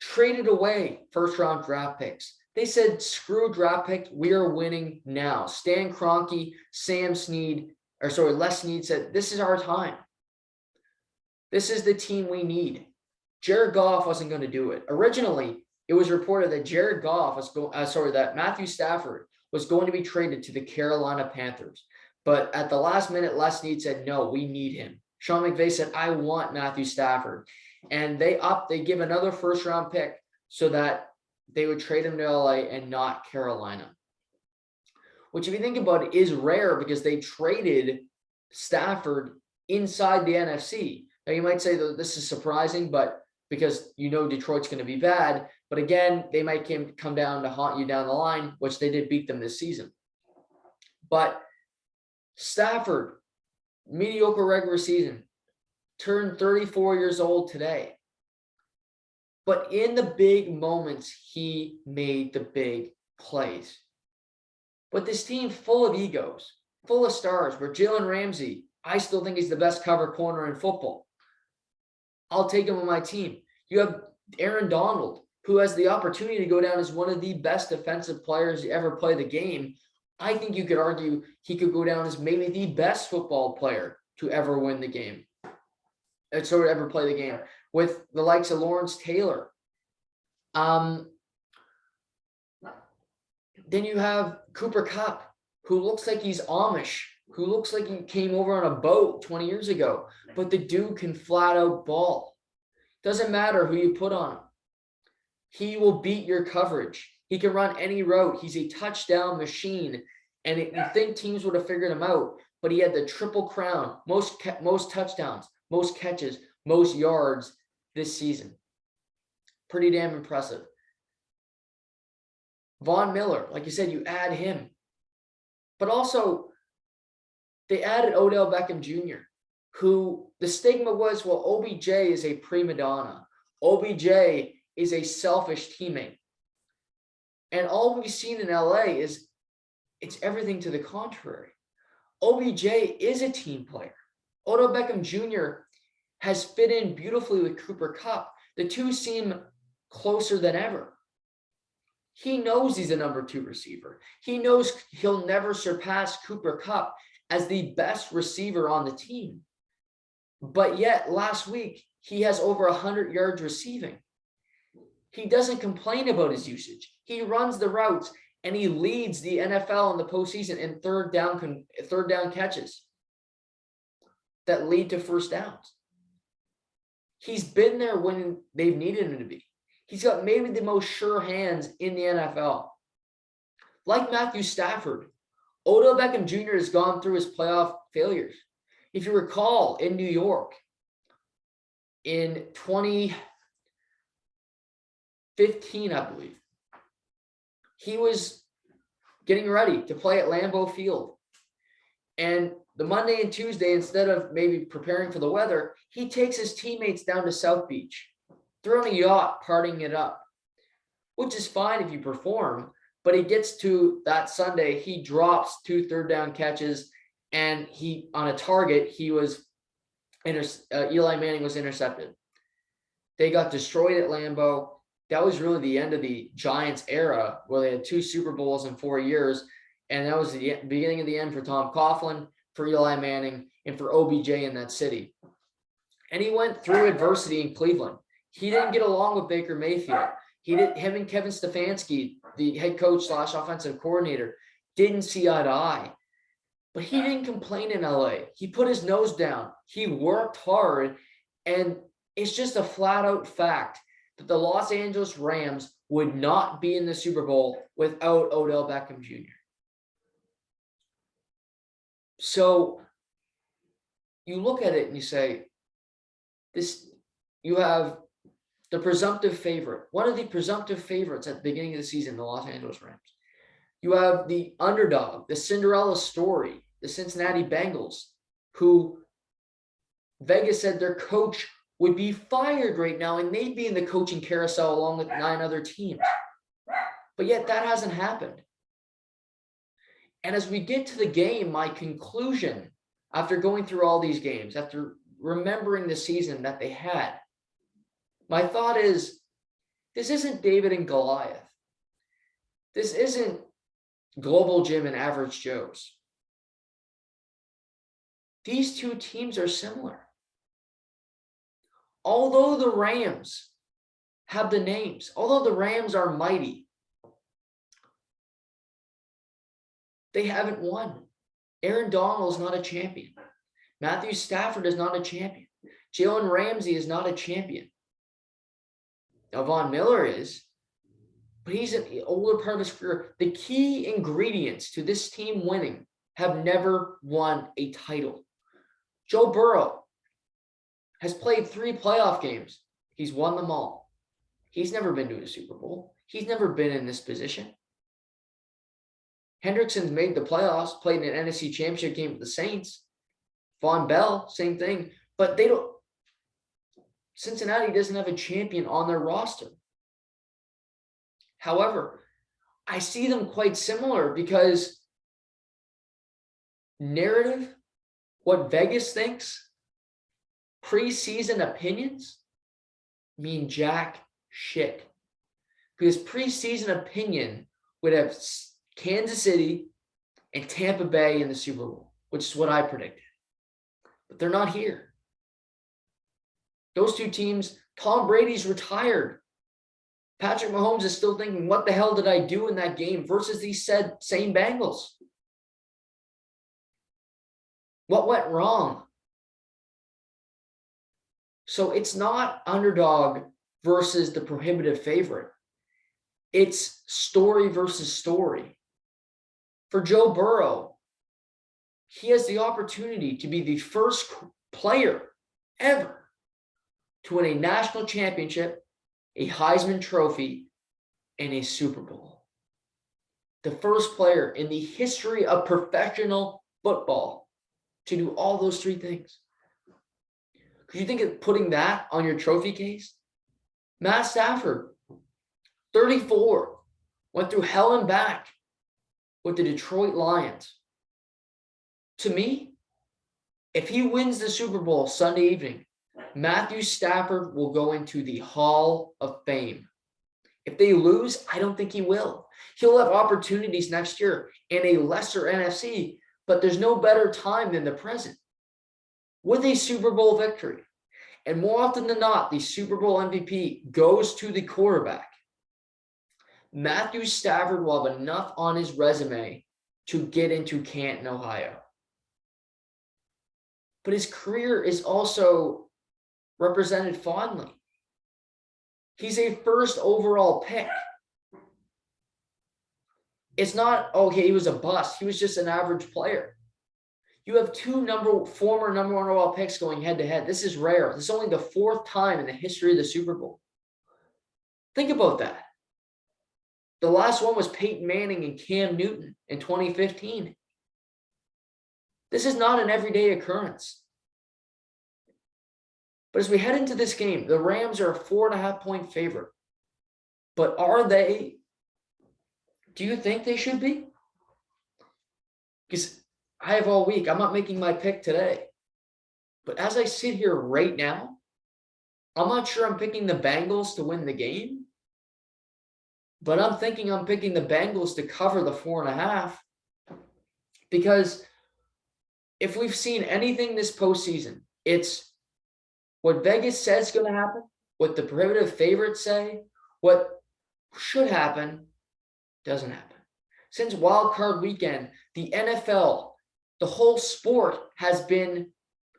[SPEAKER 1] traded away first-round draft picks. They said, screw draft picks, we are winning now. Stan Kroenke, Les Snead said, this is our time. This is the team we need. Jared Goff wasn't going to do it. Originally, it was reported that that Matthew Stafford was going to be traded to the Carolina Panthers. But at the last minute, Les Snead said, no, we need him. Sean McVay said, I want Matthew Stafford. And they give another first-round pick so that they would trade him to LA and not Carolina. Which, if you think about it, is rare because they traded Stafford inside the NFC. Now, you might say that this is surprising, but because Detroit's going to be bad. But again, they might come down to haunt you down the line, which they did beat them this season. But Stafford, mediocre regular season, turned 34 years old today. But in the big moments, he made the big plays. But this team full of egos, full of stars, where Jalen Ramsey, I still think he's the best cover corner in football. I'll take him on my team. You have Aaron Donald, who has the opportunity to go down as one of the best defensive players to ever play the game. I think you could argue he could go down as maybe the best football player to ever win the game. To ever play the game, with the likes of Lawrence Taylor. Then you have Cooper Kupp, who looks like he's Amish, who looks like he came over on a boat 20 years ago, but the dude can flat out ball. Doesn't matter who you put on him. He will beat your coverage. He can run any route. He's a touchdown machine. And you think teams would have figured him out, but he had the triple crown, most touchdowns, most catches, most yards this season. Pretty damn impressive. Von Miller, like you said, you add him. But also, they added Odell Beckham Jr., who the stigma was, well, OBJ is a prima donna. OBJ is a selfish teammate. And all we've seen in LA is it's everything to the contrary. OBJ is a team player. Odell Beckham Jr. has fit in beautifully with Cooper Kupp. The two seem closer than ever. He knows he's a number 2 receiver. He knows he'll never surpass Cooper Kupp as the best receiver on the team. But yet, last week, he has over 100 yards receiving. He doesn't complain about his usage. He runs the routes, and he leads the NFL in the postseason in third down catches that lead to first downs. He's been there when they've needed him to be. He's got maybe the most sure hands in the NFL. Like Matthew Stafford, Odell Beckham Jr. has gone through his playoff failures. If you recall, in New York, in 2015, I believe, he was getting ready to play at Lambeau Field. And the Monday and Tuesday, instead of maybe preparing for the weather, he takes his teammates down to South Beach. They're on a yacht, partying it up, which is fine if you perform. But he gets to that Sunday, he drops 2 third-down catches, and on a target, Eli Manning was intercepted. They got destroyed at Lambeau. That was really the end of the Giants era, where they had 2 Super Bowls in 4 years. And that was the beginning of the end for Tom Coughlin, for Eli Manning, and for OBJ in that city. And he went through adversity in Cleveland. He didn't get along with Baker Mayfield. Him and Kevin Stefanski, the head coach / offensive coordinator, didn't see eye to eye. But he didn't complain in LA. He put his nose down. He worked hard. And it's just a flat out fact that the Los Angeles Rams would not be in the Super Bowl without Odell Beckham Jr. So you look at it and you say, you have the presumptive favorite, one of the presumptive favorites at the beginning of the season, the Los Angeles Rams. You have the underdog, the Cinderella story, the Cincinnati Bengals, who Vegas said their coach would be fired right now and they'd be in the coaching carousel along with 9 other teams. But yet that hasn't happened. And as we get to the game, my conclusion, after going through all these games, after remembering the season that they had, my thought is, this isn't David and Goliath. This isn't Global Gym and Average Joe's. These two teams are similar. Although the Rams have the names, although the Rams are mighty, they haven't won. Aaron Donald is not a champion. Matthew Stafford is not a champion. Jalen Ramsey is not a champion. Now, Von Miller is, but he's an older part of his career. The key ingredients to this team winning have never won a title. Joe Burrow has played 3 playoff games, He's won them all. He's never been to a Super Bowl. He's never been in this position. Hendrickson's made the playoffs, played an NFC Championship game with the Saints. Von Bell, same thing. But they don't. Cincinnati doesn't have a champion on their roster. However, I see them quite similar because narrative, what Vegas thinks, preseason opinions mean jack shit. Because preseason opinion would have Kansas City and Tampa Bay in the Super Bowl, which is what I predicted. But they're not here. Those two teams, Tom Brady's retired. Patrick Mahomes is still thinking, what the hell did I do in that game versus these same Bengals? What went wrong? So it's not underdog versus the prohibitive favorite. It's story versus story. For Joe Burrow, he has the opportunity to be the first player ever to win a national championship, a Heisman Trophy, and a Super Bowl. The first player in the history of professional football to do all those three things. Could you think of putting that on your trophy case? Matt Stafford, 34, went through hell and back with the Detroit Lions. To me, if he wins the Super Bowl Sunday evening, Matthew Stafford will go into the Hall of Fame. If they lose, I don't think he will. He'll have opportunities next year in a lesser NFC, but there's no better time than the present with a Super Bowl victory. And more often than not, the Super Bowl MVP goes to the quarterback. Matthew Stafford will have enough on his resume to get into Canton, Ohio. But his career is also represented fondly. He's a first overall pick. It's not, okay, he was a bust. He was just an average player. You have two former number one overall picks going head to head. This is rare. This is only the fourth time in the history of the Super Bowl. Think about that. The last one was Peyton Manning and Cam Newton in 2015. This is not an everyday occurrence. But as we head into this game, the Rams are a 4.5-point favorite. But are they? Do you think they should be? Because I have all week. I'm not making my pick today. But as I sit here right now, I'm not sure I'm picking the Bengals to win the game. But I'm thinking I'm picking the Bengals to cover the 4.5. Because if we've seen anything this postseason, it's what Vegas says is going to happen, what the prohibitive favorites say, what should happen, doesn't happen. Since Wild Card Weekend, the NFL, the whole sport has been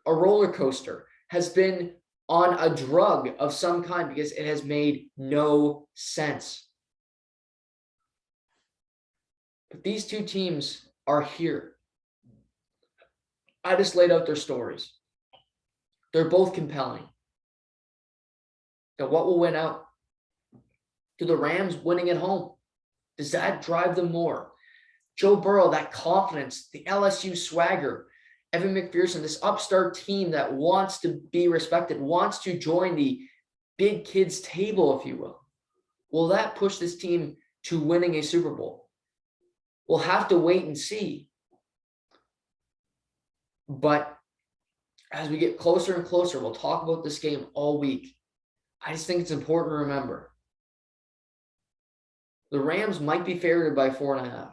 [SPEAKER 1] a roller coaster, has been on a drug of some kind because it has made no sense. But these two teams are here. I just laid out their stories. They're both compelling. Now, what will win out? Do the Rams winning at home? Does that drive them more? Joe Burrow, that confidence, the LSU swagger, Evan McPherson, this upstart team that wants to be respected, wants to join the big kids table, if you will. Will that push this team to winning a Super Bowl? We'll have to wait and see. But as we get closer and closer, we'll talk about this game all week. I just think it's important to remember. The Rams might be favored by 4.5.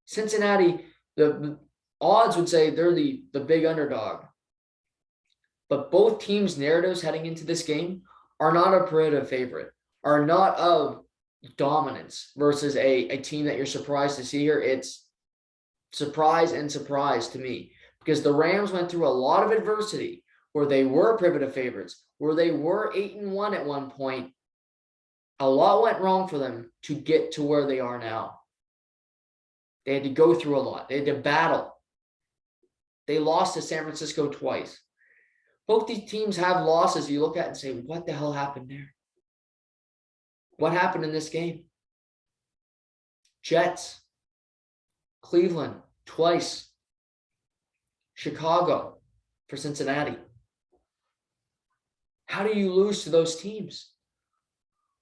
[SPEAKER 1] Cincinnati, the odds would say they're the big underdog. But both teams' narratives heading into this game are not a prohibitive favorite, are not of dominance versus a team that you're surprised to see here. It's surprise and surprise to me. Because the Rams went through a lot of adversity where they were prohibitive favorites, where they were 8-1 at one point. A lot went wrong for them to get to where they are now. They had to go through a lot. They had to battle. They lost to San Francisco twice. Both these teams have losses you look at and say, what the hell happened there? What happened in this game? Jets, Cleveland, twice. Chicago for Cincinnati. How do you lose to those teams?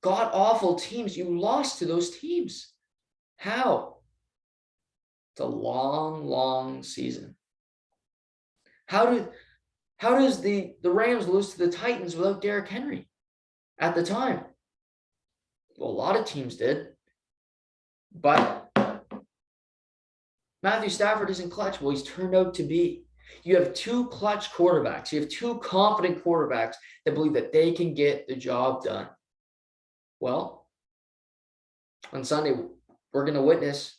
[SPEAKER 1] God-awful teams. You lost to those teams. How? It's a long, long season. How does the Rams lose to the Titans without Derrick Henry at the time? Well, a lot of teams did. But Matthew Stafford isn't clutch. Well, he's turned out to be. You have two clutch quarterbacks. You have two confident quarterbacks that believe that they can get the job done. Well, on Sunday, we're going to witness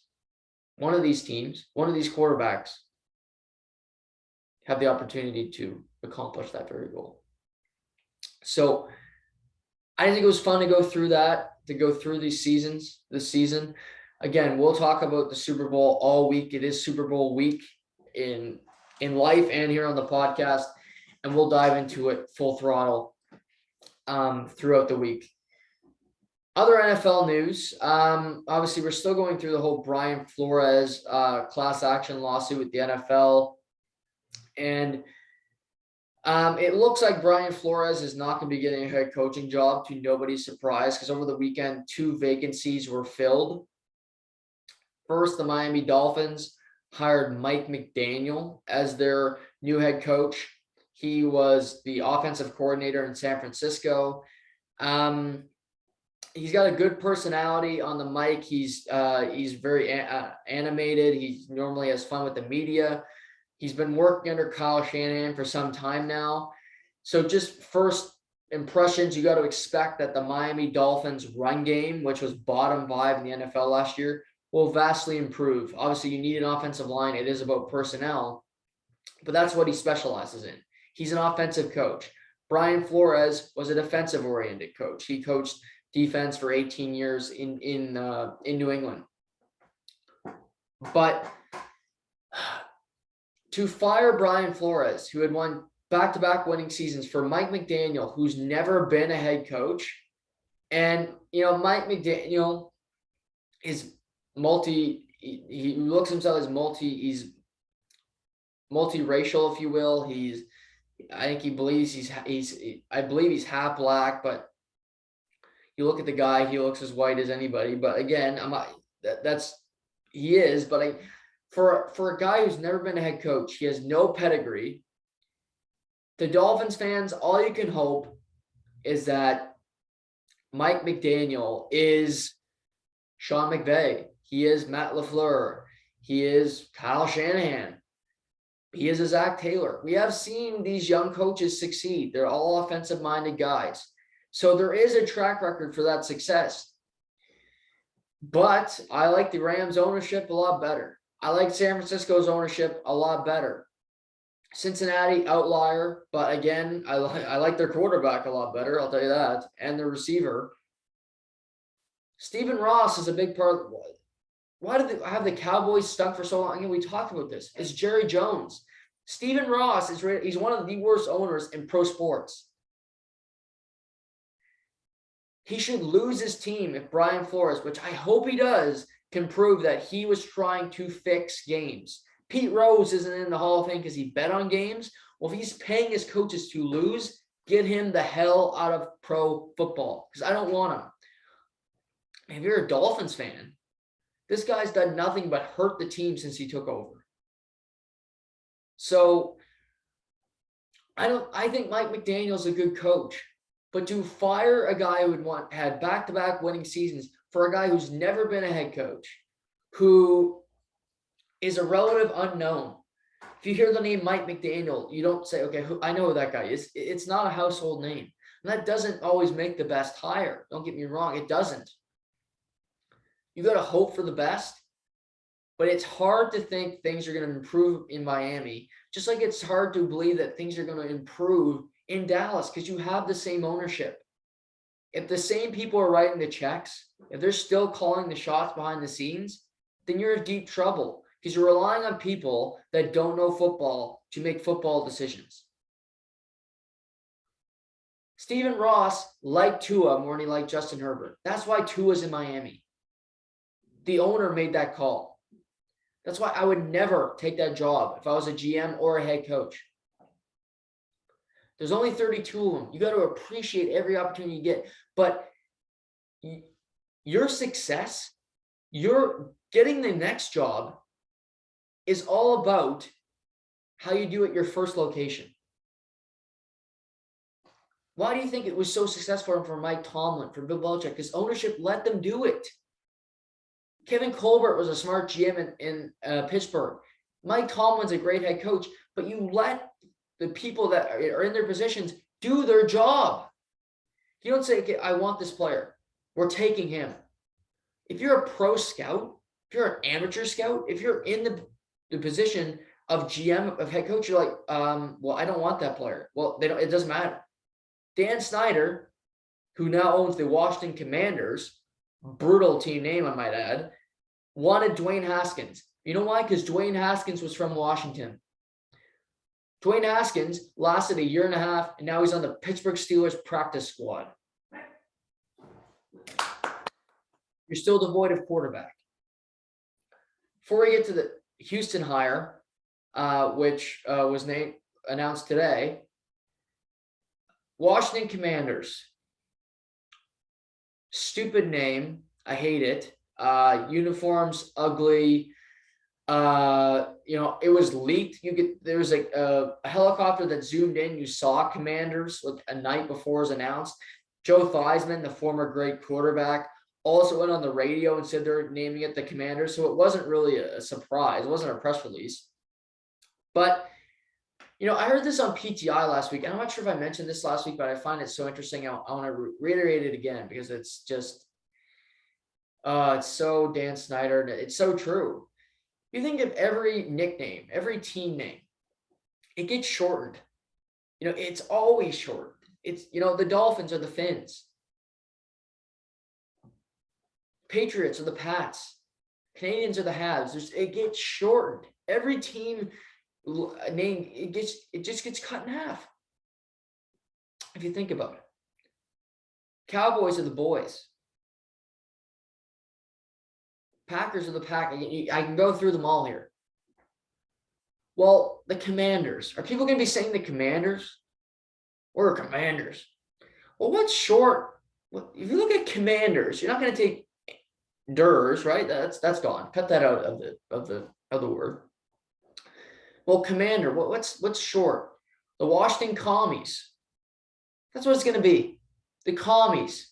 [SPEAKER 1] one of these teams, one of these quarterbacks, have the opportunity to accomplish that very goal. So I think it was fun to go through that, to go through this season. Again, we'll talk about the Super Bowl all week. It is Super Bowl week in life and here on the podcast, and we'll dive into it full throttle throughout the week. Other NFL news, obviously we're still going through the whole Brian Flores class action lawsuit with the NFL. And it looks like Brian Flores is not going to be getting a head coaching job, to nobody's surprise, because over the weekend, 2 vacancies were filled. First, the Miami Dolphins hired Mike McDaniel as their new head coach. He was the offensive coordinator in San Francisco. He's got a good personality on the mic. He's very animated. He normally has fun with the media. He's been working under Kyle Shanahan for some time now. So just first impressions, you got to expect that the Miami Dolphins run game, which was bottom 5 in the NFL last year, will vastly improve. Obviously, you need an offensive line. It is about personnel, but that's what he specializes in. He's an offensive coach. Brian Flores was a defensive-oriented coach. He coached defense for 18 years in New England. But to fire Brian Flores, who had won back-to-back winning seasons, for Mike McDaniel, who's never been a head coach, and Mike McDaniel is he looks himself as he's multiracial, if you will. I think he believes I believe he's half black, but you look at the guy, he looks as white as anybody. But again, he is. But for a guy who's never been a head coach, he has no pedigree. The Dolphins fans, all you can hope is that Mike McDaniel is Sean McVay. He is Matt LaFleur. He is Kyle Shanahan. He is a Zach Taylor. We have seen these young coaches succeed. They're all offensive-minded guys. So there is a track record for that success. But I like the Rams ownership a lot better. I like San Francisco's ownership a lot better. Cincinnati, outlier. But again, I like their quarterback a lot better, I'll tell you that, and their receiver. Stephen Ross is a big part. Why did they have the Cowboys stuck for so long? Again, we talked about this. It's Jerry Jones. Stephen Ross he's one of the worst owners in pro sports. He should lose his team if Brian Flores, which I hope he does, can prove that he was trying to fix games. Pete Rose isn't in the Hall of Fame because he bet on games. Well, if he's paying his coaches to lose, get him the hell out of pro football, because I don't want him. If you're a Dolphins fan, this guy's done nothing but hurt the team since he took over. So I think Mike McDaniel's a good coach. But to fire a guy who had back-to-back winning seasons for a guy who's never been a head coach, who is a relative unknown. If you hear the name Mike McDaniel, you don't say, okay, I know who that guy is. It's not a household name. And that doesn't always make the best hire. Don't get me wrong, it doesn't. You got to hope for the best, but it's hard to think things are going to improve in Miami, just like it's hard to believe that things are going to improve in Dallas, because you have the same ownership. If the same people are writing the checks, if they're still calling the shots behind the scenes, then you're in deep trouble, because you're relying on people that don't know football to make football decisions. Stephen Ross liked Tua more than he liked Justin Herbert. That's why Tua's in Miami. The owner made that call. That's why I would never take that job if I was a GM or a head coach. There's only 32 of them. You got to appreciate every opportunity you get. But your success, your getting the next job is all about how you do at your first location. Why do you think it was so successful for Mike Tomlin, for Bill Belichick? Because ownership let them do it. Kevin Colbert was a smart GM in Pittsburgh. Mike Tomlin's a great head coach, but you let the people that are in their positions do their job. You don't say, okay, I want this player. We're taking him. If you're a pro scout, if you're an amateur scout, if you're in the position of GM, of head coach, you're like, well, I don't want that player. Well, it doesn't matter. Dan Snyder, who now owns the Washington Commanders, brutal team name, I might add, wanted Dwayne Haskins. You know why? Because Dwayne Haskins was from Washington. Dwayne Haskins lasted a year and a half, and now he's on the Pittsburgh Steelers practice squad. You're still devoid of quarterback. Before we get to the Houston hire, which was announced today, Washington Commanders. Stupid name. I hate it. Uniforms, ugly. It was leaked. There was a helicopter that zoomed in. You saw Commanders like a night before it was announced. Joe Theismann, the former great quarterback, also went on the radio and said they're naming it the Commanders. So it wasn't really a surprise. It wasn't a press release. But, I heard this on PTI last week. I'm not sure if I mentioned this last week, but I find it so interesting. I want to reiterate it again because it's just, it's so Dan Snyder. It's so true. You think of every nickname, every team name, it gets shortened. It's always shortened. It's, the Dolphins are the Fins. Patriots are the Pats. Canadians are the Habs. It gets shortened. Every team name, it just gets cut in half. If you think about it. Cowboys are the Boys. Packers are the Pack. I can go through them all here. Well, the Commanders. Are people going to be saying the Commanders? Or Commanders? Well, what's short? If you look at Commanders, you're not going to take Durs, right? That's gone. Cut that out of the word. Well, Commander, what's short? The Washington Commies. That's what it's going to be. The Commies.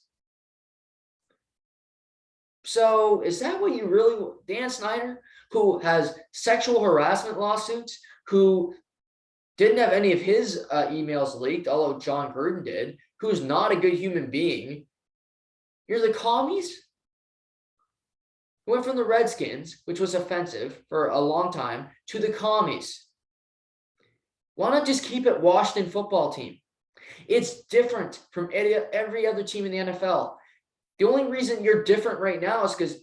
[SPEAKER 1] So is that what you really, Dan Snyder, who has sexual harassment lawsuits, who didn't have any of his emails leaked, although John Gruden did, who's not a good human being, you're the Commies? Who went from the Redskins, which was offensive for a long time, to the Commies. Why not just keep it Washington football team? It's different from every other team in the NFL. The only reason you're different right now is because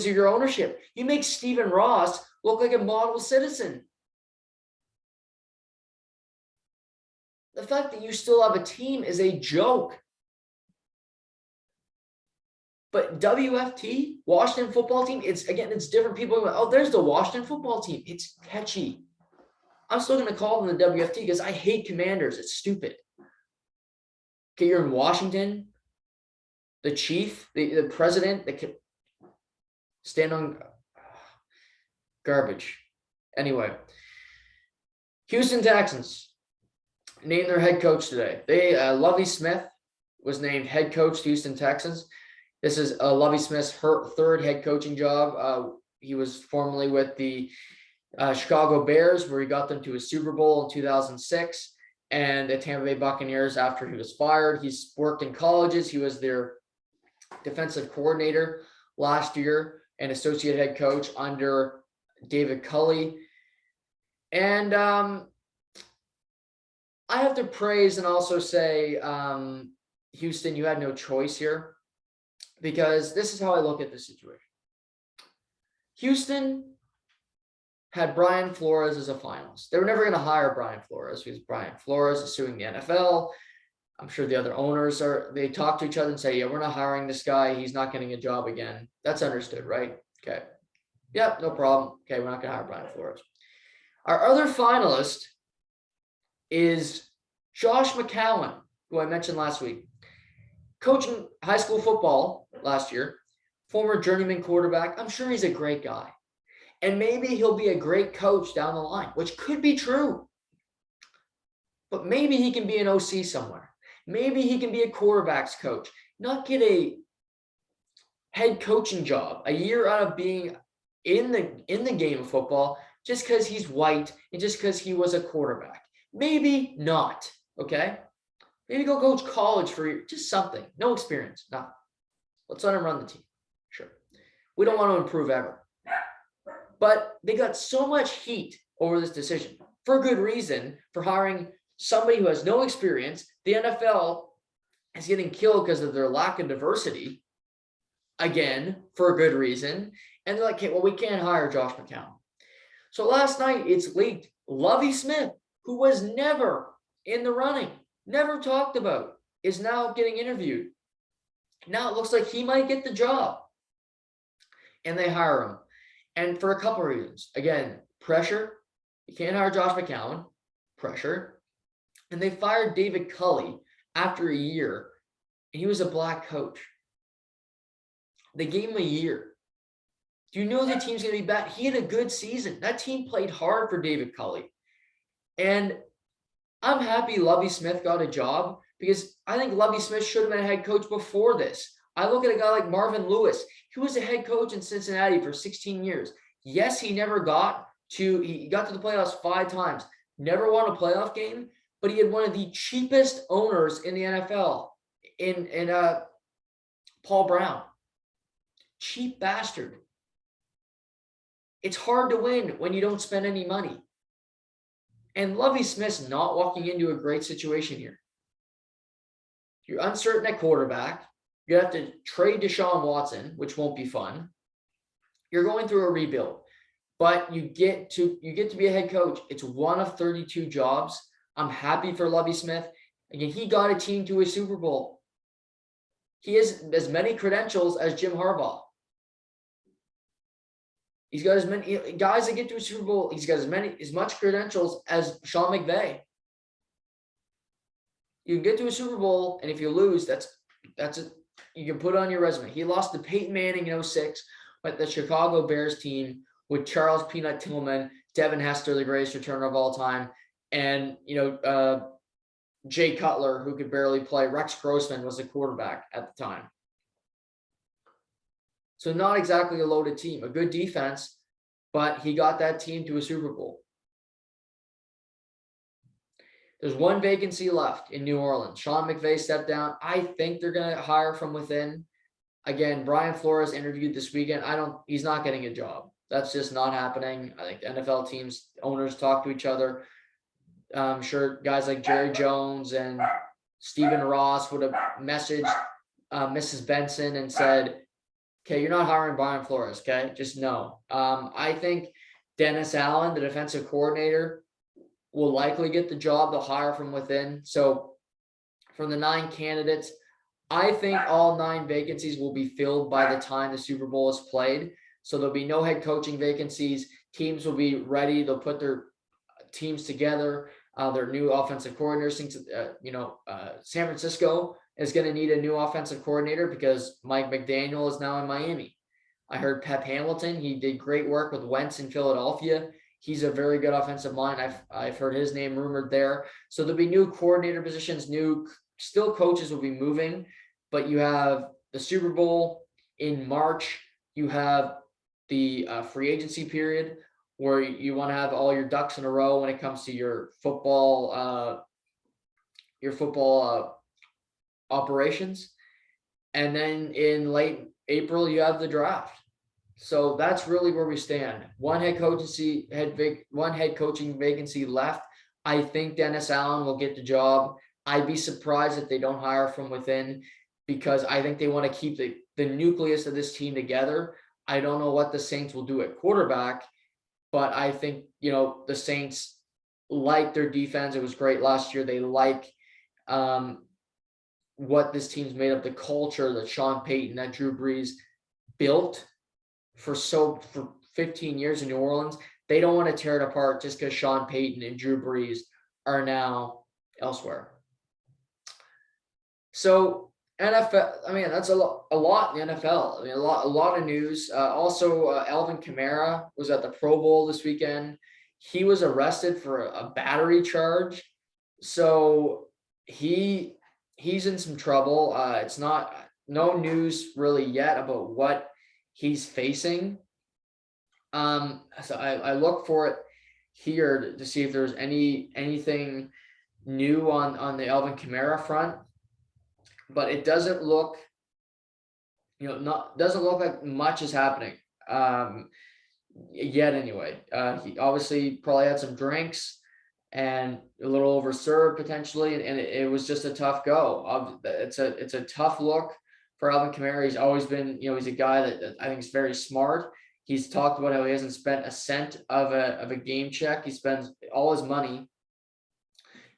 [SPEAKER 1] of your ownership. You make Stephen Ross look like a model citizen. The fact that you still have a team is a joke. But WFT, Washington football team, it's different. People go, oh, there's the Washington football team. It's catchy. I'm still going to call them the WFT because I hate Commanders. It's stupid. Okay, you're in Washington. The chief, the president, that can stand on garbage. Anyway, Houston Texans named their head coach today. Lovie Smith was named head coach to Houston Texans. This is Lovie Smith's third head coaching job. He was formerly with the Chicago Bears, where he got them to a Super Bowl in 2006, and the Tampa Bay Buccaneers after he was fired. He's worked in colleges. He was their defensive coordinator last year and associate head coach under David Culley. And I have to praise and also say, Houston, you had no choice here, because this is how I look at the situation. Houston had Brian Flores as a finalist. They were never going to hire Brian Flores because Brian Flores is suing the NFL. I'm sure the other owners they talk to each other and say, yeah, we're not hiring this guy. He's not getting a job again. That's understood, right? Okay. Yep, no problem. Okay, we're not going to hire Brian Flores. Our other finalist is Josh McCown, who I mentioned last week. Coaching high school football last year, former journeyman quarterback. I'm sure he's a great guy. And maybe he'll be a great coach down the line, which could be true. But maybe he can be an OC somewhere. Maybe he can be a quarterback's coach, not get a head coaching job a year out of being in the game of football just because he's white and just because he was a quarterback. Maybe not, okay? Maybe go coach college for just something. No experience, nothing. Let's let him run the team. Sure. We don't want to improve ever. But they got so much heat over this decision for good reason for hiring somebody who has no experience. The NFL is getting killed because of their lack of diversity, again, for a good reason. And they're like, okay, well, we can't hire Josh McCown. So last night it's leaked Lovie Smith, who was never in the running, never talked about, is now getting interviewed. Now it looks like he might get the job. And they hire him. And for a couple of reasons. Again, pressure. You can't hire Josh McCown. Pressure. And they fired David Culley after a year. And he was a black coach. They gave him a year. Do you know the team's going to be bad? He had a good season. That team played hard for David Culley. And I'm happy Lovie Smith got a job because I think Lovie Smith should have been a head coach before this. I look at a guy like Marvin Lewis. He was a head coach in Cincinnati for 16 years. Yes, he got to the playoffs 5 times. Never won a playoff game, but he had one of the cheapest owners in the NFL in Paul Brown. Cheap bastard. It's hard to win when you don't spend any money. And Lovie Smith's not walking into a great situation here. You're uncertain at quarterback. You have to trade Deshaun Watson, which won't be fun. You're going through a rebuild, but you get to be a head coach. It's one of 32 jobs. I'm happy for Lovie Smith. Again, he got a team to a Super Bowl. He has as many credentials as Jim Harbaugh. He's got as many guys that get to a Super Bowl. He's got as much credentials as Sean McVay. You can get to a Super Bowl, and if you lose, that's it. You can put it on your resume. He lost to Peyton Manning in 2006, but the Chicago Bears team with Charles Peanut Tillman, Devin Hester, the greatest returner of all time, and Jay Cutler, who could barely play. Rex Grossman was the quarterback at the time. So not exactly a loaded team, a good defense, but he got that team to a Super Bowl. There's one vacancy left in New Orleans. Sean McVay stepped down. I think they're going to hire from within. Again, Brian Flores interviewed this weekend. He's not getting a job. That's just not happening. I think the NFL teams, owners talk to each other. I'm sure guys like Jerry Jones and Stephen Ross would have messaged Mrs. Benson and said, okay, you're not hiring Brian Flores, okay? Just no. I think Dennis Allen, the defensive coordinator, will likely get the job. They'll hire from within. So from the 9 candidates, I think all 9 vacancies will be filled by the time the Super Bowl is played. So there'll be no head coaching vacancies. Teams will be ready. They'll put their teams together. Their new offensive coordinators. San Francisco is going to need a new offensive coordinator because Mike McDaniel is now in Miami. I heard Pep Hamilton. He did great work with Wentz in Philadelphia. He's a very good offensive mind. I've heard his name rumored there. So there'll be new coordinator positions, still coaches will be moving, but you have the Super Bowl in March. You have the free agency period, where you want to have all your ducks in a row when it comes to your football operations. And then in late April, you have the draft. So that's really where we stand. One head coaching vacancy left. I think Dennis Allen will get the job. I'd be surprised if they don't hire from within, because I think they want to keep the nucleus of this team together. I don't know what the Saints will do at quarterback, but I think, the Saints like their defense. It was great last year. They like what this team's made of, the culture that Sean Payton, that Drew Brees built for 15 years in New Orleans. They don't want to tear it apart just because Sean Payton and Drew Brees are now elsewhere. So NFL, I mean, that's a lot in the NFL. I mean, a lot of news. Also, Alvin Kamara was at the Pro Bowl this weekend. He was arrested for a battery charge. So he's in some trouble. It's no news really yet about what he's facing. So I look for it here to see if there's anything new on the Alvin Kamara front, but it doesn't look, doesn't look like much is happening yet. Anyway, he obviously probably had some drinks and a little overserved potentially, and it was just a tough go. It's a tough look for Alvin Kamara. He's always been, he's a guy that I think is very smart. He's talked about how he hasn't spent a cent of a game check. He spends all his money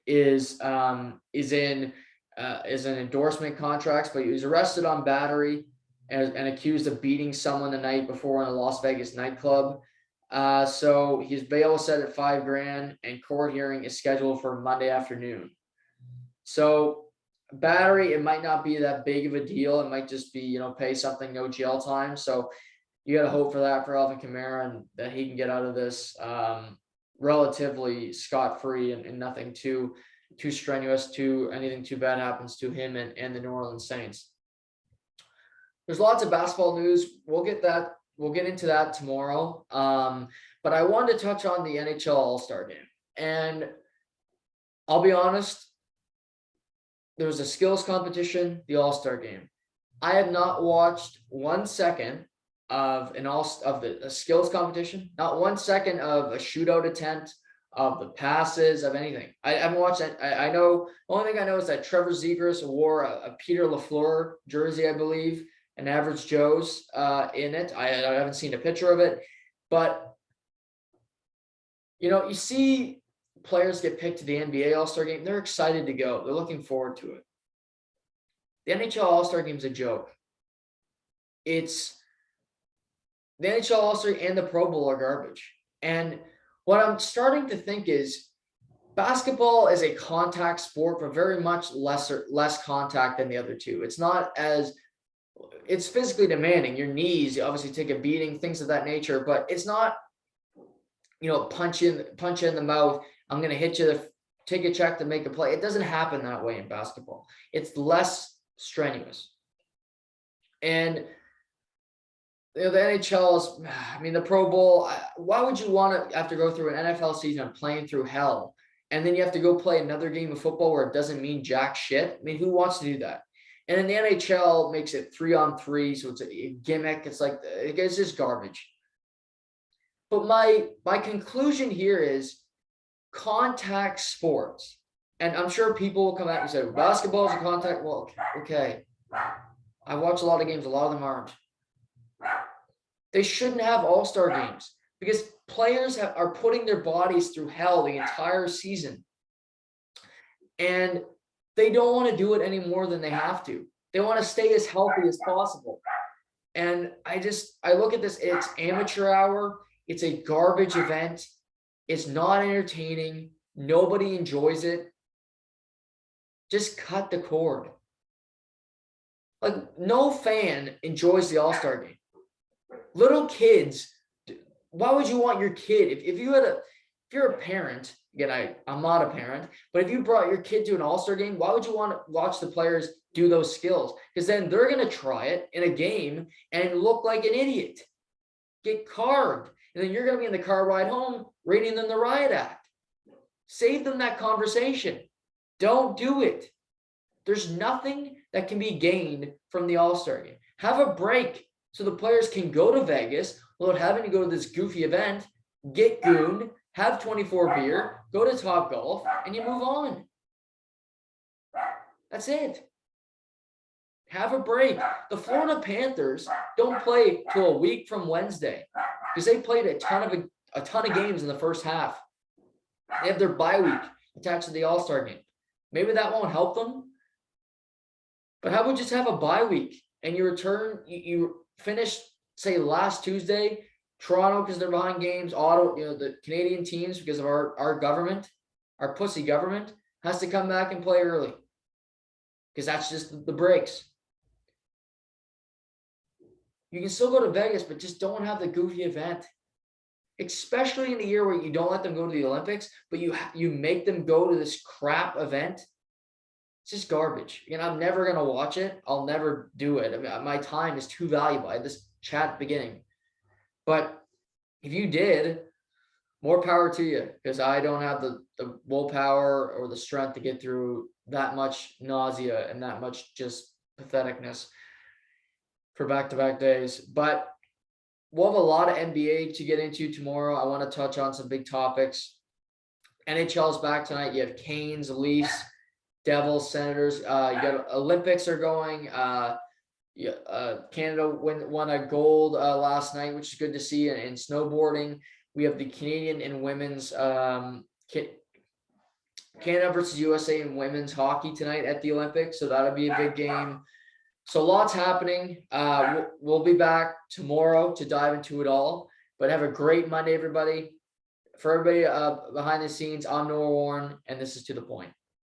[SPEAKER 1] is in endorsement contracts, but he was arrested on battery and accused of beating someone the night before in a Las Vegas nightclub. So his bail was set at $5,000 and court hearing is scheduled for Monday afternoon. So battery, it might not be that big of a deal. It might just be, pay something, no jail time. So you got to hope for that for Alvin Kamara and that he can get out of this relatively scot-free and nothing too strenuous, anything too bad happens to him and the New Orleans Saints. There's lots of basketball news. We'll get into that tomorrow. But I wanted to touch on the NHL All-Star Game. And I'll be honest, there was a skills competition, the All-Star Game. I have not watched 1 second of a skills competition, not 1 second of a shootout attempt, of the passes, of anything. I haven't watched that. I know, the only thing I know is that Trevor Zegras wore a Peter LaFleur jersey, I believe, and Average Joe's in it. I haven't seen a picture of it, but you see players get picked to the NBA All-Star Game. They're excited to go. They're looking forward to it. The NHL All-Star Game is a joke. It's the NHL All-Star and the Pro Bowl are garbage. And what I'm starting to think is basketball is a contact sport, but very much less contact than the other two. It's physically demanding. Your knees, you obviously take a beating, things of that nature, but it's not, punch you in the mouth. I'm going to hit you, take a check to make a play. It doesn't happen that way in basketball. It's less strenuous. And the NHL is, the Pro Bowl, why would you want to have to go through an NFL season of playing through hell? And then you have to go play another game of football where it doesn't mean jack shit. Who wants to do that? And then the NHL makes it 3-on-3, so it's a gimmick. It's just garbage. But my conclusion here is contact sports. And I'm sure people will come out and say, basketball is a contact. Well, okay. I watch a lot of games. A lot of them aren't. They shouldn't have all-star games because players are putting their bodies through hell the entire season. And they don't want to do it any more than they have to. They want to stay as healthy as possible. And I look at this, it's amateur hour. It's a garbage event. It's not entertaining. Nobody enjoys it. Just cut the cord. No fan enjoys the All-Star Game. Little kids, why would you want your kid, if you're a parent, again, I'm not a parent, but if you brought your kid to an All-Star Game, why would you want to watch the players do those skills? Because then they're going to try it in a game and look like an idiot, get carved. And then you're going to be in the car ride home reading them the riot act. Save them that conversation. Don't do it. There's nothing that can be gained from the All-Star Game. Have a break so the players can go to Vegas without having to go to this goofy event, get gooned, have 24 beer, go to Topgolf, and you move on. That's it. Have a break. The Florida Panthers don't play till a week from Wednesday because they played a ton of games in the first half. They have their bye week attached to the All-Star Game. Maybe that won't help them, But how about just have a bye week and you return, you finish, say, last Tuesday, Toronto because they're behind games, Ottawa, the Canadian teams because of our government, our pussy government, has to come back and play early because that's just the breaks. You can still go to Vegas, but just don't have the goofy event, especially in a year where you don't let them go to the Olympics, but you make them go to this crap event. It's just garbage. I'm never going to watch it. I'll never do it. I mean, my time is too valuable. I had this chat at the beginning. But if you did, more power to you, because I don't have the willpower or the strength to get through that much nausea and that much just patheticness for back-to-back days. But we'll have a lot of NBA to get into tomorrow. I want to touch on some big topics. NHL's back tonight. You have Canes, Leafs, Devils, Senators. You got Olympics are going. Canada won a gold last night, which is good to see. In snowboarding, we have the Canadian and women's Canada versus USA in women's hockey tonight at the Olympics. So that'll be a big game. So lots happening. We'll be back tomorrow to dive into it all. But have a great Monday, everybody. For everybody behind the scenes, I'm Noah Warren, and this is To The Point.